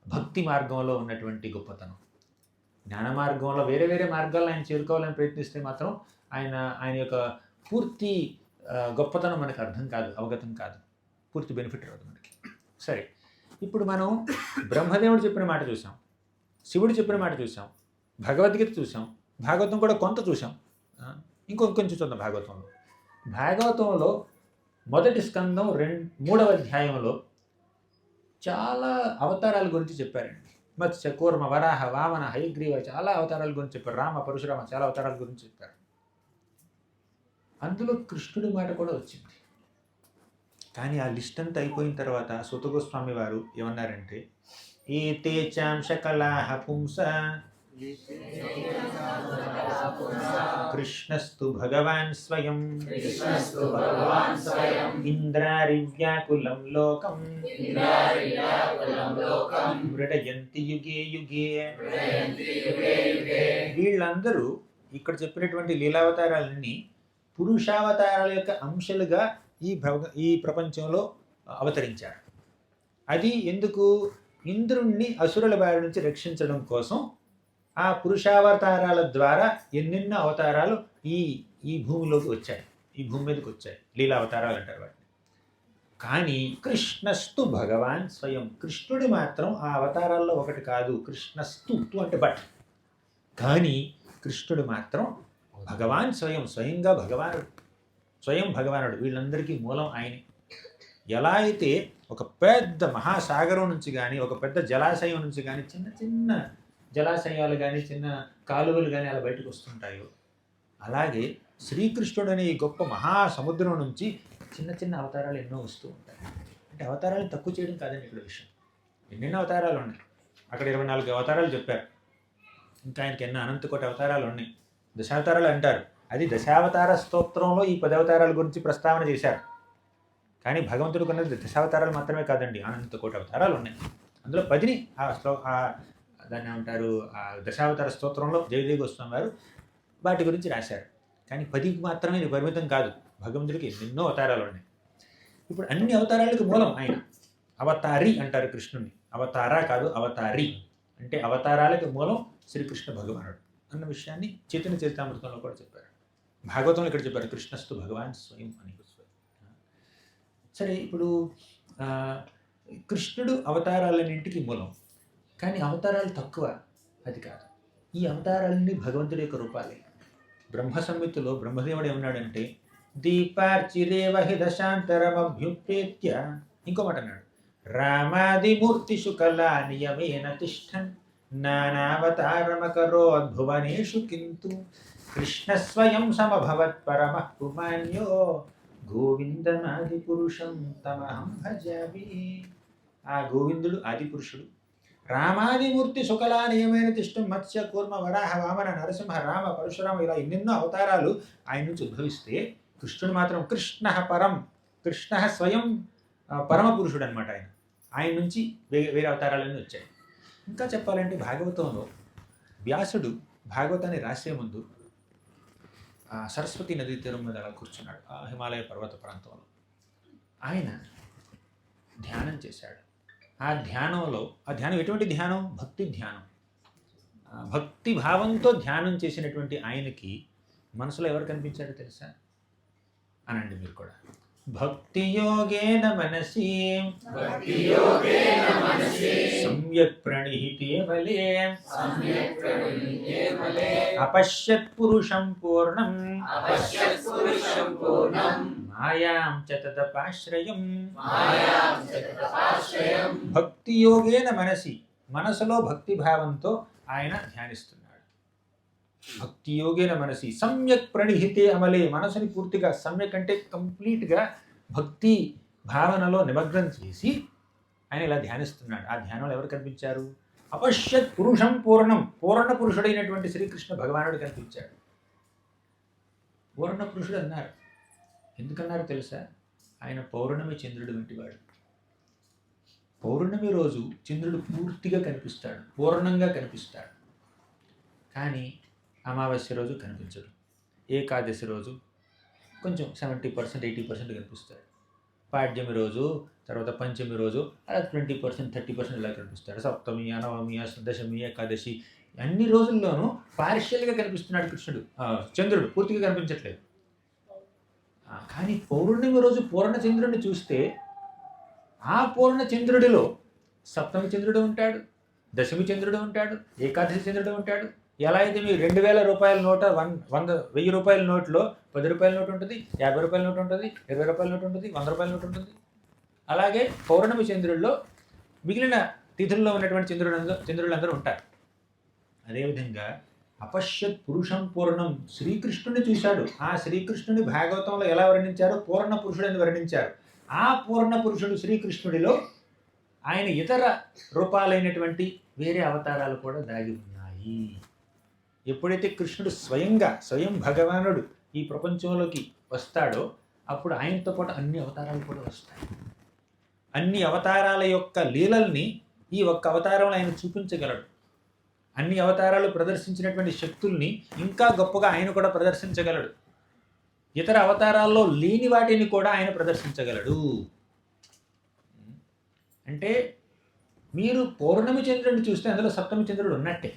Speaker 2: భక్తి మార్గంలో ఉన్నటువంటి గొప్పతనం. జ్ఞాన మార్గంలో వేరే వేరే మార్గాల్లో ఆయన చేరుకోవాలని ప్రయత్నిస్తే మాత్రం ఆయన యొక్క పూర్తి గొప్పతనం మనకు అర్థం కాదు, అవగతం కాదు, పూర్తి బెనిఫిట్ రాదు మనకి. సరే, ఇప్పుడు మనం బ్రహ్మదేవుడు చెప్పిన మాట చూసాం, శివుడు చెప్పిన మాట చూసాం, భగవద్గీత చూసాం, భాగవతం కూడా కొంత చూసాం. ఇంకొంచెం చూద్దాం భాగవతంలో. భాగవతంలో మొదటి స్కందం 3వ అధ్యాయంలో చాలా అవతారాల గురించి చెప్పారండి. మత్స్య, కూర్మ, వరాహ, వామన, హయగ్రీవ, చాలా అవతారాల గురించి చెప్పారు. రామ, పరశురామ, చాలా అవతారాల గురించి చెప్పారు. అందులో కృష్ణుడి మాట కూడా వచ్చింది. కానీ ఆ లిస్ట్ అంతా అయిపోయిన తర్వాత సూత గోస్వామి వారు ఏమన్నారంటే, ఏతే చాంశ కళాహ పుంస కృష్ణస్తు భగవాన్ స్వయం ఇంద్రారివ్యాకులం లోకం మృడయంతి యుగే యుగే. వీళ్ళందరూ ఇక్కడ చెప్పినటువంటి లీలావతారాలన్నీ పురుషావతారాల యొక్క అంశాలుగా ఈ ప్రపంచంలో అవతరించారు. అది ఎందుకు? ఇంద్రుణ్ణి అసురుల బారి నుంచి రక్షించడం కోసం ఆ పురుషావతారాల ద్వారా ఎన్నెన్నో అవతారాలు ఈ భూమిలోకి వచ్చాయి, ఈ భూమి మీదకి వచ్చాయి. లీలావతారాలు అంటారు వాటిని. కానీ కృష్ణస్తు భగవాన్ స్వయం, కృష్ణుడు మాత్రం ఆ అవతారాల్లో ఒకటి కాదు. కృష్ణస్తు అంటే బట్, కానీ కృష్ణుడు మాత్రం భగవాన్ స్వయం, స్వయంగా భగవానుడు, స్వయం భగవానుడు. వీళ్ళందరికీ మూలం ఆయనే. ఎలా అయితే ఒక పెద్ద మహాసాగరం నుంచి కానీ, ఒక పెద్ద జలాశయం నుంచి కానీ, చిన్న చిన్న జలాశయాలు కానీ, చిన్న కాలువలు కానీ అలా బయటకు వస్తుంటాయో, అలాగే శ్రీకృష్ణుడు అనే ఈ గొప్ప మహాసముద్రం నుంచి చిన్న చిన్న అవతారాలు ఎన్నో వస్తూ ఉంటాయి. అంటే అవతారాలు తక్కువ చేయడం కాదండి ఇక్కడ విషయం. ఎన్నెన్నో అవతారాలు ఉన్నాయి. అక్కడ 24 అవతారాలు చెప్పారు. ఇంకా ఆయనకి ఎన్నో అనంతకోటి అవతారాలు ఉన్నాయి. దశావతారాలు అంటారు. అది దశావతార స్తోత్రంలో ఈ 10 అవతారాల గురించి ప్రస్తావన చేశారు. కానీ భగవంతుడు కొన్నది దశావతారాలు మాత్రమే కాదండి, అనంతకోటి అవతారాలు ఉన్నాయి. అందులో 10ని దాన్ని ఏమంటారు, ఆ దశావతార స్తోత్రంలో జయదేవ గోస్వామి వారు వాటి గురించి రాశారు. కానీ 10కి మాత్రమే ఇది పరిమితం కాదు. భగవంతుడికి ఎన్నెన్నో అవతారాలు ఉన్నాయి. ఇప్పుడు అన్ని అవతారాలకు మూలం ఆయన. అవతారి అంటారు కృష్ణుని. అవతారా కాదు, అవతారి అంటే అవతారాలకు మూలం శ్రీకృష్ణ భగవానుడు అన్న విషయాన్ని చైతన్య చరితామృతంలో కూడా చెప్పారు. భాగవతంలో ఇక్కడ చెప్పారు కృష్ణస్తు భగవాన్ స్వయం అని. సరే, ఇప్పుడు కృష్ణుడు అవతారాలన్నింటికి మూలం. కానీ అవతారాలు తక్కువ, అది కాదు. ఈ అవతారాలన్నీ భగవంతుడి యొక్క రూపాలే. బ్రహ్మ సంహితలో బ్రహ్మదేవుడు ఏమన్నాడంటే, దీపార్చిరేవ హి దశాంతరమభ్యుపేత్య, ఇంకో మాట అన్నాడు, రామాదిమూర్తిషు కళా నియమేన తిష్టన్ నానావతారమకరోద్భువనేషు కింతు కృష్ణ స్వయం సమభవత్ పరమః పుమాన్యో గోవిందమాది పురుషం తమహం భజామి. ఆ గోవిందుడు ఆది పురుషుడు. రామాదిమూర్తి శుకలా నియమైన తిష్టం మత్స్య, కూర్మ, వరాహ, వామన, నరసింహ, రామ, పరశురామ, ఇలా ఎన్నెన్నో అవతారాలు ఆయన నుంచి ఉద్భవిస్తే కృష్ణుడు మాత్రం కృష్ణ పరం, కృష్ణ స్వయం పరమ పురుషుడు అనమాట. ఆయన నుంచి వేరే అవతారాలన్నీ వచ్చాయి. ఇంకా చెప్పాలంటే భాగవతంలో వ్యాసుడు భాగవతాన్ని రాసే ముందు సరస్వతి నదీ తీరం మీద అలా కూర్చున్నాడు. ఆ హిమాలయ పర్వత ప్రాంతంలో ఆయన ధ్యానం చేశాడు. ఆ ధ్యానం ఎటువంటి ధ్యానం? భక్తి ధ్యానం. భక్తి భావంతో ధ్యానం చేసినటువంటి ఆయనకి మనసులో ఎవరు కనిపించారో తెలుసా? అనండి మీరు కూడా. భక్తి యోగేన మనసి సమ్యక్ ప్రణిహితే బలే అపశ్యత్ పురుషం పూర్ణం మాయాం చ తదపాశ్రయం. భక్తి యోగేన మనసి, మనసులో భక్తి భావంతో ఆయన ధ్యానిస్తున్నాడు. భక్తి యోగేన మనసి సమ్యక్ ప్రణిహితే అమలే, మనసుని పూర్తిగా సమ్యక్ అంటే కంప్లీట్గా భక్తి భావనలో నిమగ్నం చేసి ఆయన ఇలా ధ్యానిస్తున్నాడు. ఆ ధ్యానంలో ఎవరు కనిపించారు? అపశ్యత్ పురుషం పూర్ణం, పూర్ణ పురుషుడైనటువంటి శ్రీకృష్ణ భగవానుడు కనిపించాడు. పూర్ణ పురుషుడు అన్నారు. ఎందుకన్నారు తెలుసా? ఆయన పౌర్ణమి చంద్రుడు వంటివాడు. పౌర్ణమి రోజు చంద్రుడు పూర్తిగా కనిపిస్తాడు, పూర్ణంగా కనిపిస్తాడు. కానీ అమావాస్య రోజు కనిపించడు. ఏకాదశి రోజు కొంచెం 70%, 80% కనిపిస్తాడు. పాడ్యమి రోజు, తర్వాత పంచమి రోజు అలా 20%, 30% ఇలా కనిపిస్తాడు. సప్తమి, నవమి, దశమి, ఏకాదశి అన్ని రోజుల్లోనూ పార్షియల్గా కనిపిస్తున్నాడు కృష్ణుడు. చంద్రుడు పూర్తిగా కనిపించట్లేదు. కానీ పౌర్ణమి రోజు పూర్ణ చంద్రుడిని చూస్తే ఆ పూర్ణ చంద్రుడిలో సప్తమి చంద్రుడు ఉంటాడు, దశమి చంద్రుడు ఉంటాడు, ఏకాదశి చంద్రుడు ఉంటాడు. ఎలా అయితే మీరు 2000 రూపాయల నోట 1000 రూపాయల నోట్లో 10 రూపాయల నోటు ఉంటుంది, 50 రూపాయల నోటు ఉంటుంది, 20 రూపాయల నోటు ఉంటుంది, 100 రూపాయల నోటు ఉంటుంది. అలాగే పౌర్ణమి చంద్రుల్లో మిగిలిన తిథుల్లో ఉన్నటువంటి చంద్రులందరూ ఉంటారు. అదేవిధంగా అపశ్యత్ పురుషం పూర్ణం, శ్రీకృష్ణుని చూశాడు. ఆ శ్రీకృష్ణుని భాగవతంలో ఎలా వర్ణించారు? పూర్ణ పురుషుడని వర్ణించారు. ఆ పూర్ణ పురుషుడు శ్రీకృష్ణుడిలో ఆయన ఇతర రూపాలైనటువంటి వేరే అవతారాలు కూడా దాగి ఉన్నాయి. ఎప్పుడైతే కృష్ణుడు స్వయం భగవానుడు ఈ ప్రపంచంలోకి వస్తాడో అప్పుడు ఆయనతో పాటు అన్ని అవతారాలు కూడా వస్తాయి. అన్ని అవతారాల యొక్క లీలల్ని ఈ ఒక్క అవతారంలో ఆయన చూపించగలడు. అన్ని అవతారాలు ప్రదర్శించినటువంటి శక్తుల్ని ఇంకా గొప్పగా ఆయన కూడా ప్రదర్శించగలడు. ఇతర అవతారాల్లో లేని వాటిని కూడా ఆయన ప్రదర్శించగలడు. అంటే మీరు పౌర్ణమి చంద్రుడిని చూస్తే అందులో సప్తమి చంద్రుడు ఉన్నట్టే,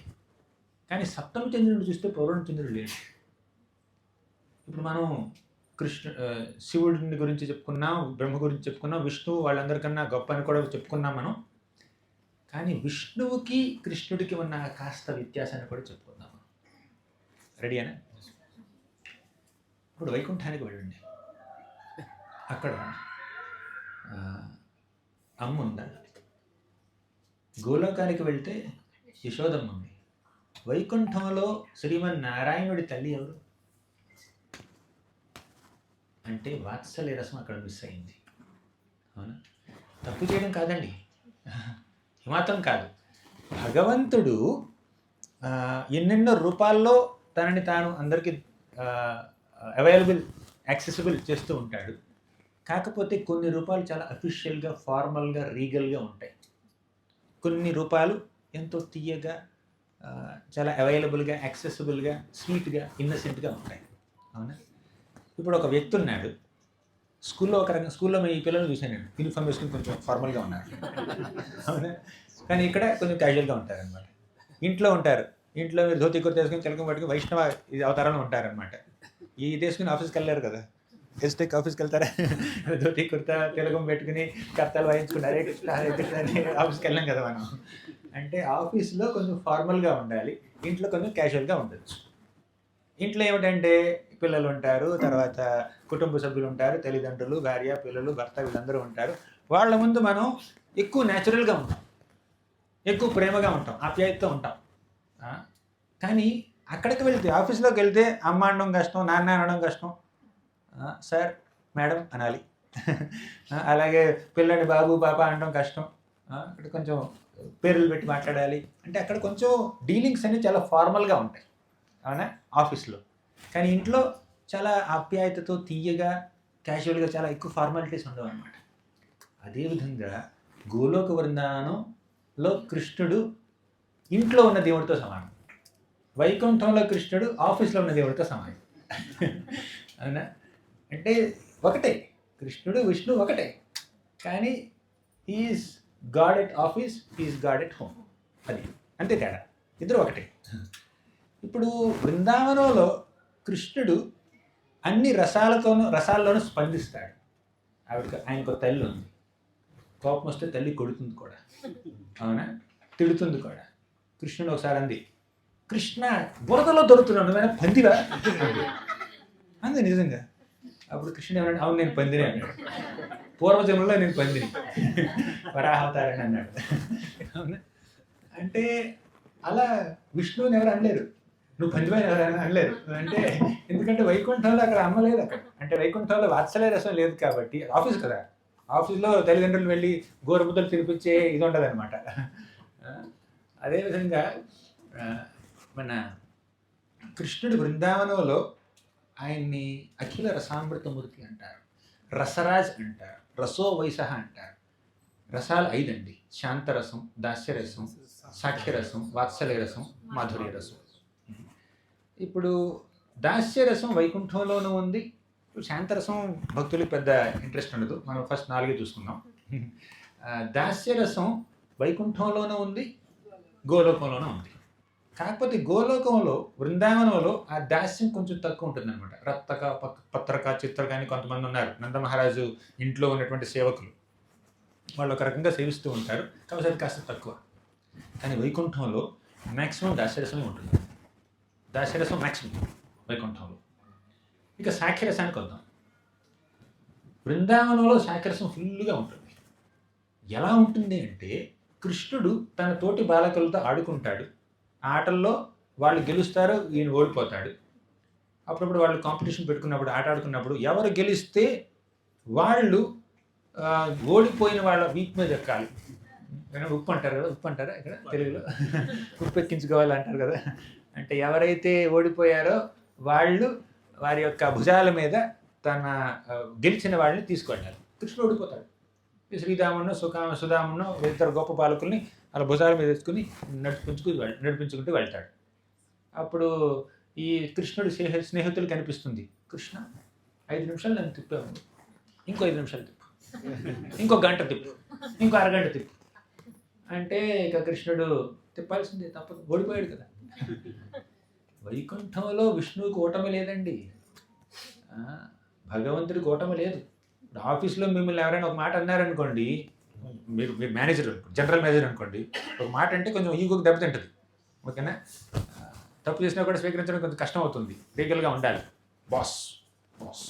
Speaker 2: కానీ సప్తమి చంద్రుడిని చూస్తే పౌర్ణమి చంద్రుడు లేడు. ఇప్పుడు మనం శివుడిని గురించి చెప్పుకున్నాం, బ్రహ్మ గురించి చెప్పుకున్నాం, విష్ణువు వాళ్ళందరికన్నా గొప్ప అని కూడా చెప్పుకున్నాం మనం. కానీ విష్ణువుకి కృష్ణుడికి ఉన్న కాస్త వ్యత్యాసాన్ని కూడా చెప్పుకుందాం. రెడీనా? ఇప్పుడు వైకుంఠానికి వెళ్ళండి. అక్కడ అమ్మ ఉందా? గోలోకానికి వెళ్తే యశోదమ్మ ఉంది. వైకుంఠంలో శ్రీమన్నారాయణుడి తల్లి ఎవరు? అంటే వాత్సల్య రసం అక్కడ మిస్ అయింది. అవునా? తప్పు చేయడం కాదండి, ఏమాత్రం కాదు. భగవంతుడు ఎన్నెన్నో రూపాల్లో తనని తాను అందరికీ యాక్సెసిబుల్ చేస్తూ ఉంటాడు. కాకపోతే కొన్ని రూపాలు చాలా అఫీషియల్గా, ఫార్మల్గా, రీగల్గా ఉంటాయి. కొన్ని రూపాలు ఎంతో తీయగా, చాలా అవైలబుల్గా, యాక్సెసిబుల్గా, స్వీట్గా, ఇన్నసెంట్గా ఉంటాయి. అవునా? ఇప్పుడు ఒక వ్యక్తి ఉన్నాడు స్కూల్లో మీ పిల్లలు చూసాను నేను, యూనిఫామ్ వేసుకుని కొంచెం ఫార్మల్గా ఉన్నారు. అవునా? కానీ ఇక్కడ కొంచెం క్యాజువల్గా ఉంటారనమాట. ఇంట్లో మీరు ధోతి కుర్త వేసుకుని తిలకం పట్టుకుని వైష్ణవ అవతారంలో ఉంటారనమాట. ఈ తీసుకుని ఆఫీస్కి వెళ్ళారు కదా, ఎస్టెక్ ఆఫీస్కి వెళ్తారా? ధోతి కుర్త తిలకం పెట్టుకుని కర్తలు వాయించుకుని హరే కృష్ణ అని ఆఫీస్కి వెళ్ళాం కదా మనం. అంటే ఆఫీస్లో కొంచెం ఫార్మల్గా ఉండాలి, ఇంట్లో కొంచెం క్యాజువల్గా ఉండొచ్చు. ఇంట్లో ఏమిటంటే పిల్లలు ఉంటారు, తర్వాత కుటుంబ సభ్యులు ఉంటారు, తల్లిదండ్రులు, భార్య, పిల్లలు, భర్త, వీళ్ళందరూ ఉంటారు. వాళ్ళ ముందు మనం ఎక్కువ న్యాచురల్గా ఉంటాం, ఎక్కువ ప్రేమగా ఉంటాం, ఆప్యాయతతో ఉంటాం. కానీ అక్కడికి వెళ్తే, ఆఫీస్లోకి వెళ్తే అమ్మ అనడం కష్టం, నాన్న అనడం కష్టం, సార్ మేడం అనాలి. అలాగే పిల్లని బాబు పాప అనడం కష్టం, అక్కడ కొంచెం పేర్లు పెట్టి మాట్లాడాలి. అంటే అక్కడ కొంచెం డీలింగ్స్ అన్నీ చాలా ఫార్మల్గా ఉంటాయి. అవునా? ఆఫీస్లో. కానీ ఇంట్లో చాలా ఆప్యాయతతో, తీయగా, క్యాజువల్గా, చాలా ఎక్కువ ఫార్మాలిటీస్ ఉండవు అన్నమాట. అదేవిధంగా గోలోక వృందావనంలో కృష్ణుడు ఇంట్లో ఉన్న దేవుడితో సమానం, వైకుంఠంలో కృష్ణుడు ఆఫీస్లో ఉన్న దేవుడితో సమానం. అవునా? అంటే ఒకటే, కృష్ణుడు విష్ణు ఒకటే, కానీ is God at office, is God at home. అది అంతే తేడా, ఇద్దరు ఒకటే. ఇప్పుడు బృందావనంలో కృష్ణుడు అన్ని రసాల్లోనూ స్పందిస్తాడు. ఆయనకు తల్లి ఉంది, కోపం వస్తే తల్లి కొడుతుంది కూడా, అవునా? తిడుతుంది కూడా. కృష్ణుడు ఒకసారి అంది, కృష్ణ బురదలో దొరుకుతున్నాడు, నువ్వైనా పందివా అంది. నిజంగా అప్పుడు కృష్ణుడు ఏమన్నాడు? అవును, నేను పందినే అన్నాడు. పూర్వజన్మలో నేను పందిని, వరాహవతారని అన్నాడు. అవునా? అంటే అలా విష్ణువుని ఎవరు అనలేరు, నువ్వు పందివని ఎవరైనా అనలేరు. అంటే ఎందుకంటే వైకుంఠంలో అక్కడ అమ్మ లేదు. అక్కడ అంటే వైకుంఠంలో వాత్సల్య రసం లేదు కాబట్టి, ఆఫీస్ కదా, ఆఫీస్లో తల్లిదండ్రులు వెళ్ళి గోరుముద్దలు తినిపించే ఇది ఉండదు అనమాట. అదేవిధంగా మన కృష్ణుడి బృందావనంలో ఆయన్ని అఖిల రసామృతమూర్తి అంటారు, రసరాజ్ అంటారు, రసో వైస అంటారు. రసాలు 5 అండి: శాంతరసం, దాస్యరసం, సాఖ్యరసం, వాత్సల్య రసం, మాధుర్య రసం. ఇప్పుడు దాస్యరసం వైకుంఠంలోనూ ఉంది, శాంతరసం భక్తులకు పెద్ద ఇంట్రెస్ట్ ఉండదు, మనం ఫస్ట్ 4 చూసుకుందాం. దాస్యరసం వైకుంఠంలోనూ ఉంది, గోలోకంలోనూ ఉంది. కాకపోతే గోలోకంలో, బృందావనంలో ఆ దాస్యం కొంచెం తక్కువ ఉంటుంది అనమాట. రత్తక, పత్రక, చిత్రక అని కొంతమంది ఉన్నారు, నందమహారాజు ఇంట్లో ఉన్నటువంటి సేవకులు. వాళ్ళు ఒక రకంగా సేవిస్తూ ఉంటారు, కాబట్టి అది కాస్త తక్కువ. కానీ వైకుంఠంలో మ్యాక్సిమం దాస్యరసమే ఉంటుంది. దాస్యరసం మ్యాక్సిమం వైకుంఠంలో. ఇక సాఖ్యరసానికి వద్దాం. బృందావనంలో సాఖ్యరసం ఫుల్గా ఉంటుంది. ఎలా ఉంటుంది అంటే కృష్ణుడు తన తోటి బాలకులతో ఆడుకుంటాడు. ఆటల్లో వాళ్ళు గెలుస్తారు, ఈయన ఓడిపోతాడు. అప్పుడప్పుడు వాళ్ళు కాంపిటీషన్ పెట్టుకున్నప్పుడు, ఆట ఆడుకున్నప్పుడు ఎవరు గెలిస్తే వాళ్ళు ఓడిపోయిన వాళ్ళ వీప్ మీద ఎక్కాలి. ఉప్పు అంటారు కదా, ఉప్పు అంటారా ఇక్కడ తెలుగులో? ఉప్పు ఎక్కించుకోవాలి అంటారు కదా. అంటే ఎవరైతే ఓడిపోయారో వాళ్ళు వారి యొక్క భుజాల మీద తన గెలిచిన వాళ్ళని తీసుకెళ్ళాలి. కృష్ణుడు ఓడిపోతాడు. శ్రీరామును సుధామును ఇద్దరు గొప్ప బాలకుల్ని అలా భుజాల మీద తెచ్చుకుని నడిపించుకుంటూ వెళ్తాడు. అప్పుడు ఈ కృష్ణుడి స్నేహితులు కనిపిస్తుంది, కృష్ణ 5 నిమిషాలు నన్ను తిప్పావు, ఇంకో 5 నిమిషాలు తిప్పు, ఇంకో గంట తిప్పు, ఇంకో అరగంట తిప్పు అంటే ఇక కృష్ణుడు తిప్పాల్సిందే, తప్పదు, ఓడిపోయాడు కదా. వైకుంఠంలో విష్ణువుకి ఓటమి లేదండి, భగవంతుడికి ఓటమి లేదు. ఆఫీస్లో మిమ్మల్ని ఎవరైనా ఒక మాట అన్నారనుకోండి, మీరు మేనేజర్ జనరల్ మేనేజర్ అనుకోండి, ఒక మాట అంటే కొంచెం ఈగోకి దెబ్బతింటుంది, ఓకేనా? తప్పు చేసినా కూడా స్వీకరించడం కొంచెం కష్టం అవుతుంది, లీగల్గా ఉండాలి, బాస్ బాస్.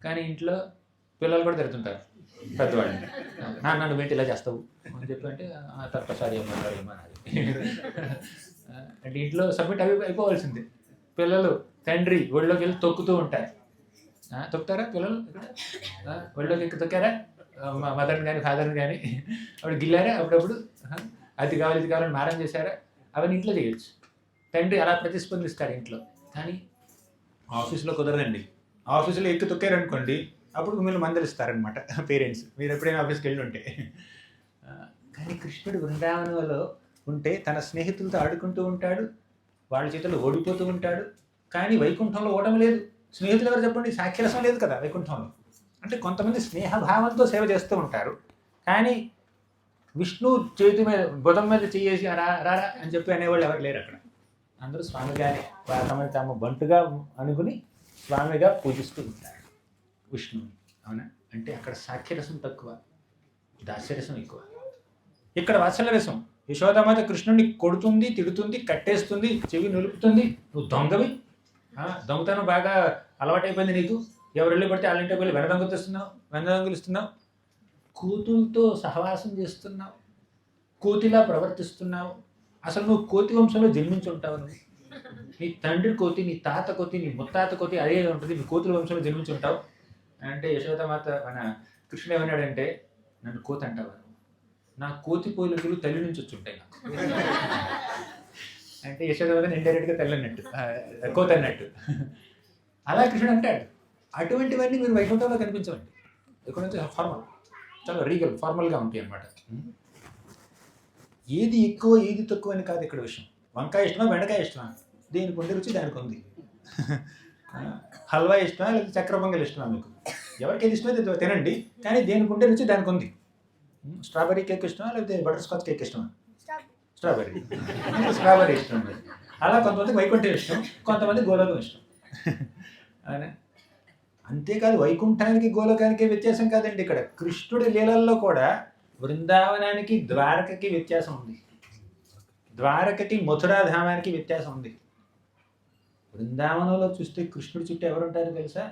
Speaker 2: కానీ ఇంట్లో పిల్లలు కూడా తిరుగుతుంటారు పెద్దవాళ్ళని, నాన్న నువ్వేంటి ఇలా చేస్తావు అని చెప్పి అంటే తప్పసారి ఏమన్నా అంటే ఇంట్లో సబ్మిట్ అయిపోవాల్సిందే. పిల్లలు తండ్రి ఒళ్ళోకి వెళ్ళి తొక్కుతూ ఉంటారు. తొక్కుతారా పిల్లలు? ఒళ్ళోకి ఎక్కి తొక్కారా మదర్ని కానీ ఫాదర్ని కానీ? అప్పుడు గిల్లారా అప్పుడప్పుడు? అది కావాలి ఇది కావాలని మారం చేశారా? అవన్నీ ఇంట్లో చేయొచ్చు. తండ్రి అలా ప్రతిస్పందిస్తారు ఇంట్లో. కానీ ఆఫీస్లో కుదరదండి. ఆఫీసులో ఎక్కి తొక్కారనుకోండి, అప్పుడు మిమ్మల్ని మందలిస్తారనమాట పేరెంట్స్, మీరు ఎప్పుడైనా ఆఫీస్కి వెళ్ళి ఉంటే. కానీ కృష్ణుడు బృందావనంలో ఉంటే తన స్నేహితులతో ఆడుకుంటూ ఉంటాడు, వాళ్ళ చేతుల్లో ఓడిపోతూ ఉంటాడు. కానీ వైకుంఠంలో ఓటమి లేదు. స్నేహితులు ఎవరు చెప్పండి? సాఖ్యరసం లేదు కదా వైకుంఠంలో. అంటే కొంతమంది స్నేహభావంతో సేవ చేస్తూ ఉంటారు, కానీ విష్ణు చేతి మీద బుధం మీద చేసి రారా అని చెప్పి అనేవాళ్ళు ఎవరు లేరు అక్కడ. అందరూ స్వామిగానే తమని తాము బంటుగా అనుకుని స్వామిగా పూజిస్తూ ఉంటారు విష్ణువుని. అవునా? అంటే అక్కడ సాఖ్యరసం తక్కువ, దాస్యరసం ఎక్కువ. ఇక్కడ వాత్సల్యరసం. యశోదామాత కృష్ణుడిని కొడుతుంది, తిడుతుంది, కట్టేస్తుంది, చెవి నులుపుతుంది, నువ్వు దొంగవి, దొంగతనం బాగా అలవాటైపోయింది నీకు, ఎవరు వెళ్ళి పడితే వాళ్ళ ఇంటికి వెళ్ళి వెనదొంగలిస్తున్నావు, కూతులతో సహవాసం చేస్తున్నావు, కోతిలా ప్రవర్తిస్తున్నావు. అసలు నువ్వు కోతి వంశంలో జన్మించుంటావు. నువ్వు నీ తండ్రి కోతి, నీ తాత కోతి, నీ ముత్తాత కోతి అదే ఉంటుంది, నీ కోతుల వంశంలో జన్మించుంటావు. అంటే యశోదామాత మన కృష్ణుడు ఏమన్నాడంటే, నన్ను కోతి అంటావా? నా కోతి పోలికలు తల్లి నుంచి వచ్చి ఉంటాయి నాకు. అంటే యశోదామాతని ఇండైరెక్ట్గా తల్లి అన్నట్టు, కోతి అన్నట్టు. అలా కృష్ణుడు అంటాడు. అటువంటివన్నీ మీరు వైకుంఠంలో కనిపించవండి. వైకుంఠం ఫార్మల్, చాలా రీగల్, ఫార్మల్గా ఉంటాయి అన్నమాట. ఏది ఎక్కువ ఏది తక్కువ అని కాదు ఇక్కడ విషయం. వంకాయ ఇష్టమా బెండకాయ ఇష్టమా? దేనికి ఉండే రుచి దానికి ఉంది. హల్వా ఇష్టమా లేకపోతే చక్కెర పొంగల్ ఇష్టమా? మీకు ఎవరికి ఏది ఇష్టమో తినండి, కానీ దేనికి ఉండే రుచి దానికి ఉంది. స్ట్రాబెర్రీ కేక్ ఇష్టమా లేకపోతే బటర్ స్కాచ్ కేక్ ఇష్టమా? స్ట్రాబెర్రీ ఇష్టం. అలా కొంతమంది వైకుంఠం ఇష్టం, కొంతమంది గోలోకం ఇష్టం. అవునా? అంతేకాదు వైకుంఠానికి గోలోకానికి వ్యత్యాసం కాదండి. ఇక్కడ కృష్ణుడి లీలల్లో కూడా బృందావనానికి ద్వారకకి వ్యత్యాసం ఉంది, ద్వారకకి మథురాధామానికి వ్యత్యాసం ఉంది. బృందావనంలో చూస్తే కృష్ణుడి చుట్టూ ఎవరుంటారో తెలుసా?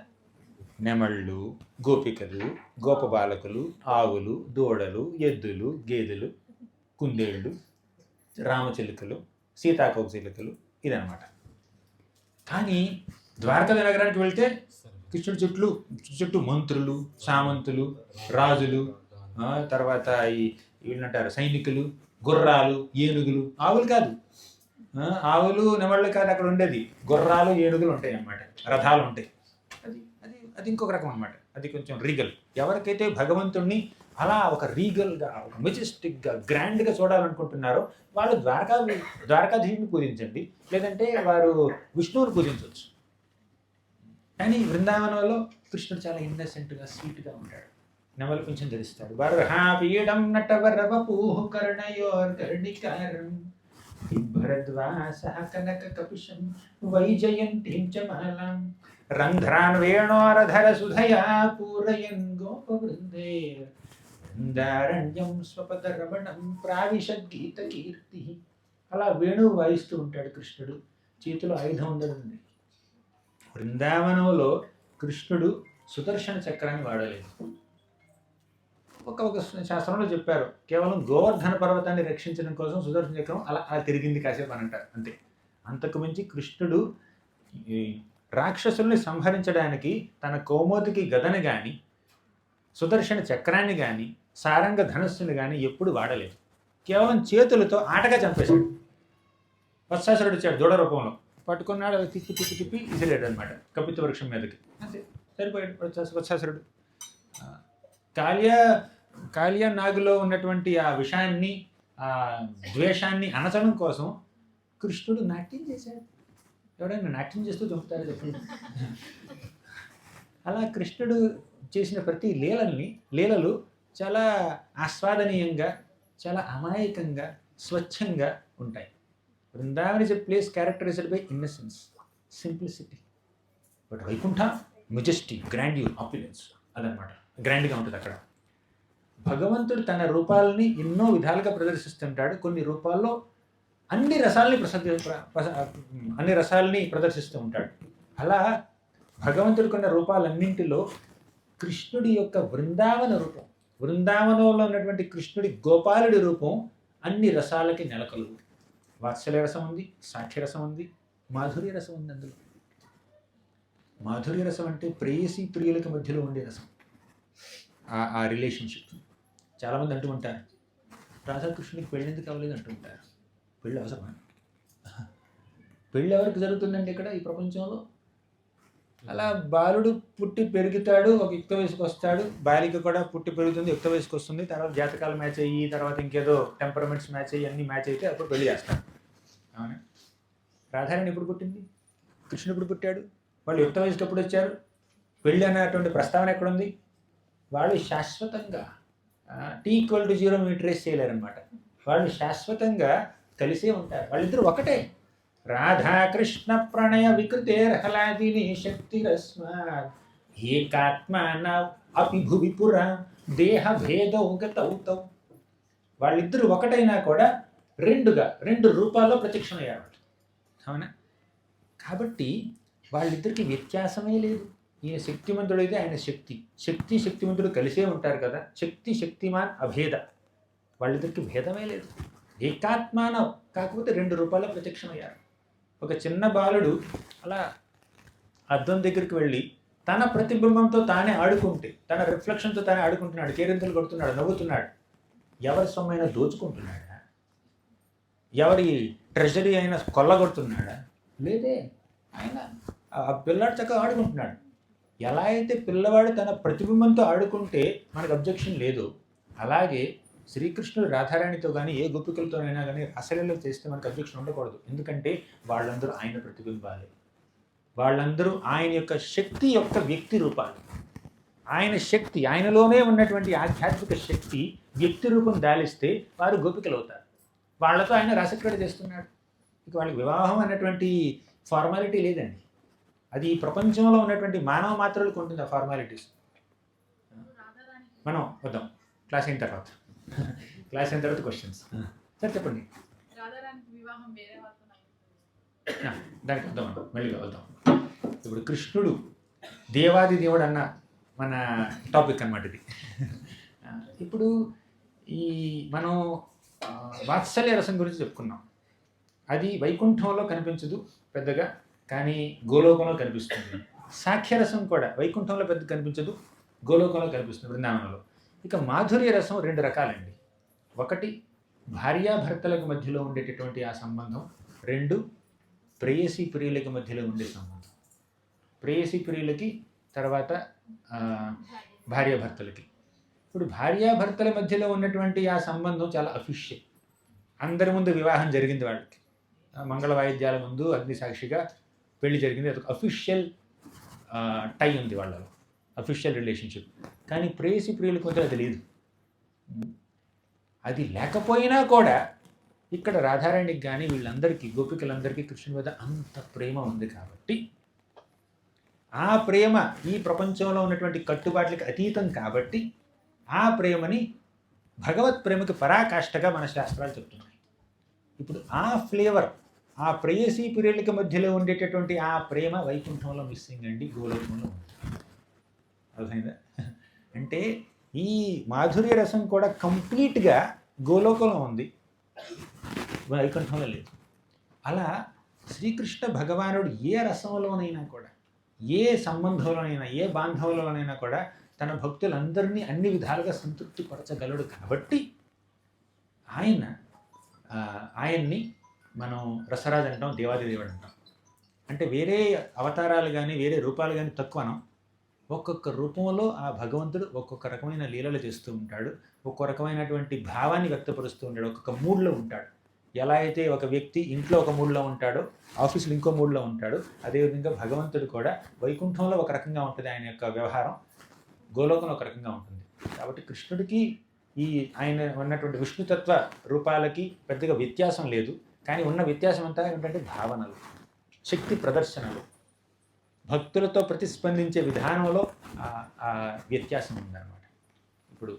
Speaker 2: నెమళ్ళు, గోపికలు, గోపబాలకులు, ఆవులు, దూడలు, ఎద్దులు, గేదెలు, కుందేళ్ళు, రామచిలుకలు, సీతాకోకచిలుకలు, ఇదనమాట. కానీ ద్వారకా నగరానికి వెళ్తే కృష్ణుడి చుట్టూ మంత్రులు, సామంతులు, రాజులు, తర్వాత వీళ్ళంటారు సైనికులు, గుర్రాలు, ఏనుగులు. ఆవులు కాదు, ఆవులు నెమళ్ళు కాదు అక్కడ ఉండేది, గుర్రాలు, ఏనుగులు ఉంటాయి అన్నమాట, రథాలు ఉంటాయి. అది ఇంకొక రకం అనమాట. అది కొంచెం రీగల్. ఎవరికైతే భగవంతుణ్ణి అలా ఒక రీగల్గా, ఒక మెజెస్టిక్గా, గ్రాండ్గా చూడాలనుకుంటున్నారో వాళ్ళు ద్వారకాధీశుని పూజించండి, లేదంటే వారు విష్ణువుని పూజించవచ్చు. కానీ బృందావనంలో కృష్ణుడు చాలా ఇన్నసెంట్గా, స్వీట్గా ఉంటాడు. నెమలి పింఛం ధరిస్తాడు. బర్హాపీడం నటవరవపూః కర్ణయోర్కర్ణికారం బిభ్రద్వాసః కనక కపిశం వైజయంతిం చ మాలాం రంధ్రాన్ వేణోరధర సుధయా పూరయన్ గోపవృందే మందారణ్యం స్వపదరమణం ప్రావిశద్గీత కీర్తి. అలా వేణువు వాయిస్తూ ఉంటాడు కృష్ణుడు. చేతిలో ఆయుధం ఉండదండి. బృందావనంలో కృష్ణుడు సుదర్శన చక్రాన్ని వాడలేదు. ఒక శాస్త్రంలో చెప్పారు, కేవలం గోవర్ధన పర్వతాన్ని రక్షించడం కోసం సుదర్శన చక్రం అలా అలా తిరిగింది కాసేపు అని అంటారు అంతే. అంతకు మించి కృష్ణుడు ఈ రాక్షసుల్ని సంహరించడానికి తన కౌమోదికి గదను కానీ సుదర్శన చక్రాన్ని కానీ సారంగ ధనుస్సుని కానీ ఎప్పుడు వాడలేదు. కేవలం చేతులతో ఆటగా చంపేశాడు. వత్సాసురుడు వచ్చాడు దూడ రూపంలో, పట్టుకున్నాడు, అలా తిప్పి తిప్పి తిప్పి ఇసిలేడు అనమాట కపిత వృక్షం మీదకి. అంతే, సరిపోయాడు వత్సాసురుడు. కాళియా నాగులో ఉన్నటువంటి ఆ విషాన్ని, ఆ ద్వేషాన్ని అణచడం కోసం కృష్ణుడు నాట్యం చేశాడు. ఎవరైనా నాట్యం చేస్తూ చంపుతారు చెప్పండి. అలా కృష్ణుడు చేసిన ప్రతి లీలలు చాలా ఆస్వాదనీయంగా, చాలా అమాయకంగా, స్వచ్ఛంగా ఉంటాయి. Vrindavan is a place characterised by innocence, simplicity. But Vaikuntha majesty, grandeur, opulence, అదనమాట. గ్రాండ్గా ఉంటుంది అక్కడ. భగవంతుడు తన రూపాలని ఎన్నో విధాలుగా ప్రదర్శిస్తుంటాడు. కొన్ని రూపాల్లో అన్ని రసాలని ప్రదర్శిస్తూ ఉంటాడు. అలా భగవంతుడు కొన్న రూపాలన్నింటిలో కృష్ణుడి యొక్క బృందావన రూపం, బృందావనంలో ఉన్నటువంటి కృష్ణుడి గోపాలుడి రూపం అన్ని రసాలకి నెలకొల్పు. వాత్సల్య రసం ఉంది, సాఖ్య రసం ఉంది, మాధుర్య రసం ఉంది. అందులో మాధుర్య రసం అంటే ప్రేయసి ప్రియులకి మధ్యలో ఉండే రసం, ఆ రిలేషన్షిప్. చాలామంది అంటూ ఉంటారు, రాధాకృష్ణుడికి పెళ్ళి ఎందుకు అవ్వలేదు అంటుంటారు. పెళ్ళి అవసరమా? పెళ్ళి ఎవరికి జరుగుతుందండి ఇక్కడ ఈ ప్రపంచంలో? అలా బాలుడు పుట్టి పెరుగుతాడు, ఒక యుక్త వయసుకు వస్తాడు, బాలిక కూడా పుట్టి పెరుగుతుంది, యుక్త వయసుకు వస్తుంది, తర్వాత జాతకాలు మ్యాచ్ అయ్యి, తర్వాత ఇంకేదో టెంపరమెంట్స్ మ్యాచ్ అయ్యి, అన్నీ మ్యాచ్ అయితే అప్పుడు పెళ్లి చేస్తాడు. అవునా? రాధారాణి ఎప్పుడు పుట్టింది? కృష్ణుడు ఎప్పుడు పుట్టాడు? వాళ్ళు యుక్త వయసుకి ఎప్పుడు వచ్చారు? పెళ్ళి అనేటువంటి ప్రస్తావన ఎక్కడుంది? వాళ్ళు శాశ్వతంగా T=0 ట్రేస్ చేయలేరనమాట. వాళ్ళు శాశ్వతంగా కలిసే ఉంటారు. వాళ్ళిద్దరూ ఒకటే. రాధాకృష్ణ ప్రణయ వికృతేర్హలాదిని శక్తిరస్మాత్ ఏకాత్మాన అపి భువి పురా దేహ భేదౌ గతౌ. వాళ్ళిద్దరూ ఒకటైనా కూడా రెండు రూపాల్లో ప్రత్యక్షమయ్యారు. అవునా? కాబట్టి వాళ్ళిద్దరికి వ్యత్యాసమే లేదు. ఈయన శక్తిమంతుడైతే ఆయన శక్తిమంతుడు కలిసే ఉంటారు కదా. శక్తిమాన్ అభేద, వాళ్ళిద్దరికి భేదమే లేదు. ఏకాత్మాన, కాకపోతే 2 రూపాల్లో ప్రత్యక్షమయ్యారు. ఒక చిన్న బాలుడు అలా అద్దం దగ్గరికి వెళ్ళి తన ప్రతిబింబంతో తానే ఆడుకుంటే, తన రిఫ్లెక్షన్తో తానే ఆడుకుంటున్నాడు, కేరింతలు కొడుతున్నాడు, నవ్వుతున్నాడు. ఎవరి సొమ్మైనా దోచుకుంటున్నాడా? ఎవరి ట్రెజరీ అయినా కొల్లగొడుతున్నాడా? లేదే. ఆయన ఆ పిల్లాడు చక్కగా ఆడుకుంటున్నాడు. ఎలా అయితే పిల్లవాడు తన ప్రతిబింబంతో ఆడుకుంటే మనకు అబ్జెక్షన్ లేదు, అలాగే శ్రీకృష్ణుడు రాధారాణితో కానీ ఏ గోపికలతోనైనా కానీ రసలీల చేస్తే మనకు అబ్జెక్షన్ ఉండకూడదు. ఎందుకంటే వాళ్ళందరూ ఆయన ప్రతిబింబాలే. వాళ్ళందరూ ఆయన యొక్క శక్తి యొక్క వ్యక్తి రూపాలు. ఆయన శక్తి, ఆయనలోనే ఉన్నటువంటి ఆధ్యాత్మిక శక్తి వ్యక్తి రూపం దాలిస్తే వారు గోపికలు అవుతారు. వాళ్ళతో ఆయన రసక్రీడ చేస్తున్నాడు. ఇక వాళ్ళకి వివాహం అన్నటువంటి ఫార్మాలిటీ లేదండి. అది ఈ ప్రపంచంలో ఉన్నటువంటి మానవ మాత్రలకు ఉంటుంది ఆ ఫార్మాలిటీస్. మనం వద్దాం క్లాస్ అయిన తర్వాత క్వశ్చన్స్. సరే చెప్పండి. దానికి వద్దాం, మనం మళ్ళీ వెళ్దాం. ఇప్పుడు కృష్ణుడు దేవాది దేవుడు అన్న మన టాపిక్ అన్నమాట ఇది. ఇప్పుడు ఈ మనం వాత్సల్య రసం గురించి చెప్పుకున్నాం. అది వైకుంఠంలో కనిపించదు పెద్దగా, కానీ గోలోకంలో కనిపిస్తుంది. సాఖ్యరసం కూడా వైకుంఠంలో పెద్ద కనిపించదు, గోలోకంలో కనిపిస్తుంది, బృందావనంలో. ఇక మాధుర్య రసం 2 రకాలండి. ఒకటి భార్యాభర్తలకు మధ్యలో ఉండేటటువంటి ఆ సంబంధం, 2 ప్రేయసీ ప్రియులకి మధ్యలో ఉండే సంబంధం. ప్రేయసీ ప్రియులకి, తర్వాత భార్యాభర్తలకి. ఇప్పుడు భార్యాభర్తల మధ్యలో ఉన్నటువంటి ఆ సంబంధం చాలా అఫీషియల్. అందరి ముందు వివాహం జరిగింది వాళ్ళకి, మంగళ వాయిద్యాల ముందు అగ్ని సాక్షిగా పెళ్లి జరిగింది. అదొక అఫీషియల్ టై ఉంది వాళ్ళలో, అఫీషియల్ రిలేషన్షిప్. కానీ ప్రేయసీ ప్రియులకు మధ్య అది లేదు. అది లేకపోయినా కూడా ఇక్కడ రాధారాణికి కానీ వీళ్ళందరికీ, గోపికలందరికీ కృష్ణుని మీద అంత ప్రేమ ఉంది కాబట్టి, ఆ ప్రేమ ఈ ప్రపంచంలో ఉన్నటువంటి కట్టుబాట్లకి అతీతం కాబట్టి, ఆ ప్రేమని భగవత్ ప్రేమకి పరాకాష్ఠగా మన శాస్త్రాలు చెప్తున్నాయి. ఇప్పుడు ఆ ఫ్లేవర్, ఆ ప్రేయసీ ప్రియులకి మధ్యలో ఉండేటటువంటి ఆ ప్రేమ వైకుంఠంలో మిస్సింగ్ అండి, గోలోకంలో ఉంది. అర్థమైందా? అంటే ఈ మాధుర్య రసం కూడా కంప్లీట్గా గోలోకంలో ఉంది, వైకుంఠంలో లేదు. అలా శ్రీకృష్ణ భగవానుడు ఏ రసంలోనైనా కూడా, ఏ సంబంధంలోనైనా, ఏ బాంధవంలోనైనా కూడా తన భక్తులందరినీ అన్ని విధాలుగా సంతృప్తి పరచగలడు. కాబట్టి ఆయన్ని మనం రసరాజు అంటాం, దేవాదిదేవుడు అంటాం. అంటే వేరే అవతారాలు కానీ వేరే రూపాలు కానీ తక్కువనం. ఒక్కొక్క రూపంలో ఆ భగవంతుడు ఒక్కొక్క రకమైన లీలలు చేస్తూ ఉంటాడు, ఒక్కొక్క రకమైనటువంటి భావాన్ని వ్యక్తపరుస్తూ ఉంటాడు, ఒక్కొక్క మూడ్లో ఉంటాడు. ఎలా అయితే ఒక వ్యక్తి ఇంట్లో ఒక మూడ్లో ఉంటాడో, ఆఫీసులో ఇంకో మూడ్లో ఉంటాడు, అదేవిధంగా భగవంతుడు కూడా వైకుంఠంలో ఒక రకంగా ఉంటుంది ఆయన యొక్క వ్యవహారం, గోలోకంలో ఒక రకంగా ఉంటుంది. కాబట్టి కృష్ణుడికి ఈ ఆయన ఉన్నటువంటి విష్ణుతత్వ రూపాలకి పెద్దగా వ్యత్యాసం లేదు. కానీ ఉన్న వ్యత్యాసం అంతా ఏంటంటే భావనలు, శక్తి ప్రదర్శనలు, భక్తులతో ప్రతిస్పందించే విధానంలో ఆ వ్యత్యాసం ఉందన్నమాట. ఇప్పుడు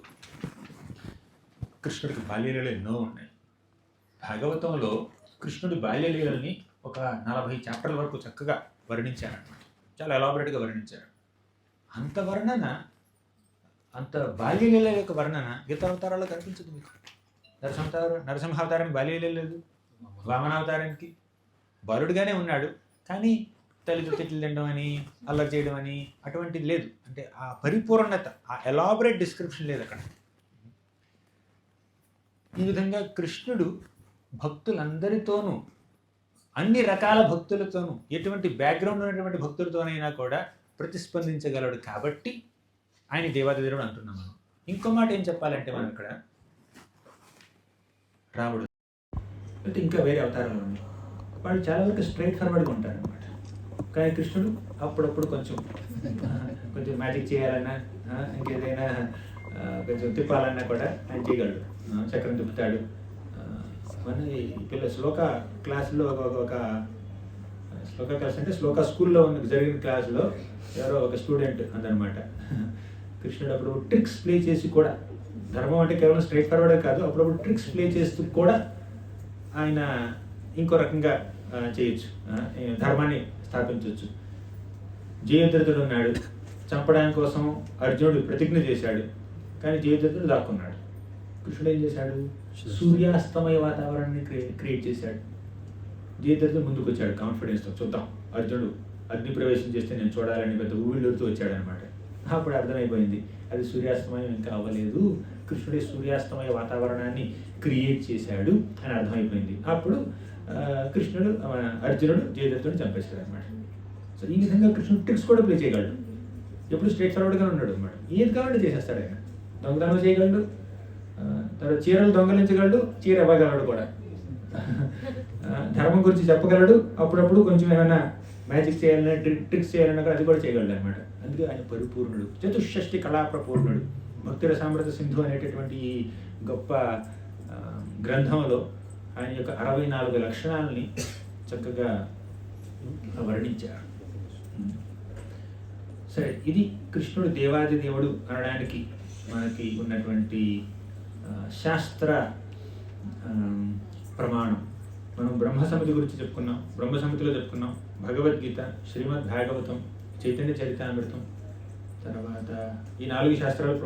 Speaker 2: కృష్ణుడికి బాల్యలీలలు ఎన్నో ఉన్నాయి. భాగవతంలో కృష్ణుడి బాల్యలీలని ఒక 40 చాప్టర్ల వరకు చక్కగా వర్ణించారన్నమాట. చాలా ఎలాబొరేట్గా వర్ణించారు. అంత వర్ణన, అంత బాల్యలీల యొక్క వర్ణన గీత అవతారాల్లో కనిపించదు మీకు. నరసింహావతారానికి బాల్యలీల లేదు, వామనావతారానికి బాలుడుగానే ఉన్నాడు, కానీ తల్లితో తిట్లు తినడం అని, అల్లరి చేయడం అని అటువంటిది లేదు. అంటే ఆ పరిపూర్ణత, ఆ ఎలాబొరేట్ డిస్క్రిప్షన్ లేదు అక్కడ. ఈ విధంగా కృష్ణుడు భక్తులందరితోనూ, అన్ని రకాల భక్తులతోనూ, ఎటువంటి బ్యాక్గ్రౌండ్ ఉన్నటువంటి భక్తులతోనైనా కూడా ప్రతిస్పందించగలడు. కాబట్టి ఆయన దేవాదిదేవుడు అంటున్నాం మనం. ఇంకో మాట ఏం చెప్పాలంటే మనం ఇక్కడ రాముడు అంటే ఇంకా వేరే అవతారాలు ఉన్నాయి, వాళ్ళు చాలా వరకు స్ట్రైట్ ఫార్వర్డ్గా ఉంటారు అనమాట. కానీ కృష్ణుడు అప్పుడప్పుడు కొంచెం మ్యాజిక్ చేయాలన్నా, ఇంకేదైనా కొంచెం తిప్పాలన్నా కూడా ఆయన చేయగలడు. చక్రం తిప్పుతాడు. మన పిల్ల శ్లోక క్లాసులో ఒక శ్లోక క్లాస్ అంటే శ్లోక స్కూల్లో జరిగిన క్లాసులో ఎవరో ఒక స్టూడెంట్ అందనమాట, కృష్ణుడు అప్పుడు ట్రిక్స్ ప్లే చేసి కూడా, ధర్మం అంటే కేవలం స్ట్రైట్ ఫార్వర్డే కాదు, అప్పుడప్పుడు ట్రిక్స్ ప్లే చేస్తూ కూడా ఆయన ఇంకో రకంగా చేయొచ్చు, ధర్మాన్ని స్థాపించవచ్చు. జయద్రథుడు ఉన్నాడు, చంపడానికి కోసం అర్జునుడు ప్రతిజ్ఞ చేశాడు, కానీ జయద్రథుడు దాక్కున్నాడు. కృష్ణుడు ఏం చేశాడు? సూర్యాస్తమయ వాతావరణాన్ని క్రియేట్ చేశాడు. జయద్రథుడు ముందుకు వచ్చాడు కాన్ఫిడెన్స్తో, చూద్దాం అర్జునుడు అగ్ని ప్రవేశం చేస్తే నేను చూడాలని పెద్ద ఊళ్ళూరుతూ వచ్చాడు అనమాట. అప్పుడు అర్థమైపోయింది అది సూర్యాస్తమయం ఇంకా అవ్వలేదు, కృష్ణుడే సూర్యాస్తమయ వాతావరణాన్ని క్రియేట్ చేశాడు అని అర్థమైపోయింది. అప్పుడు అర్జునుడు జయదత్తుని చంపేశాడు అనమాట. సో ఈ విధంగా కృష్ణుడు ట్రిక్స్ కూడా ప్లే చేయగలడు, ఎప్పుడు స్ట్రైట్ ఫార్వర్డ్గా ఉన్నాడు అనమాట. ఏది కావాలంటే చేసేస్తాడు ఆయన. దొంగతనం చేయగలడు, తర్వాత చీరలు దొంగలించగలడు, చీర ఇవ్వగలడు కూడా, ధర్మం గురించి చెప్పగలడు, అప్పుడప్పుడు కొంచెం ఏమైనా మ్యాజిక్ చేయాలన్నా, ట్రిక్స్ చేయాలన్నా కూడా అది కూడా చేయగలడు అనమాట. అందుకే ఆయన పరిపూర్ణుడు, చతుషష్ఠి కళాప్రపూర్ణుడు. భక్తి రసామృత సింధు అనేటటువంటి ఈ గొప్ప గ్రంథంలో ఆయన యొక్క 64 లక్షణాలని చక్కగా వర్ణించారు. సరే, ఇది కృష్ణుడు దేవాది దేవుడు అనడానికి మనకి ఉన్నటువంటి శాస్త్ర ప్రమాణం. మనం బ్రహ్మసమితి గురించి చెప్పుకున్నాం, బ్రహ్మసమితిలో చెప్పుకున్నాం, భగవద్గీత, శ్రీమద్ భాగవతం, చైతన్య చరితామృతం, తర్వాత ఈ 4 శాస్త్రాలు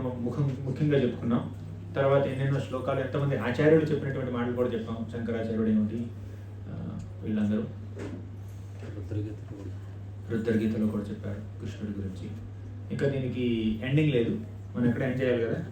Speaker 2: ముఖ్యంగా చెప్పుకున్నాం. తర్వాత ఎన్నెన్నో శ్లోకాలు, ఎంతమంది ఆచార్యులు చెప్పినటువంటి మాటలు కూడా చెప్పాం. శంకరాచార్యుడు ఏమిటి, వీళ్ళందరూ రుద్రగీతలో కూడా చెప్పారు కృష్ణుడి గురించి. ఇంకా దీనికి ఎండింగ్ లేదు, మనం ఎక్కడ ఎండ్ చేయాలి కదా.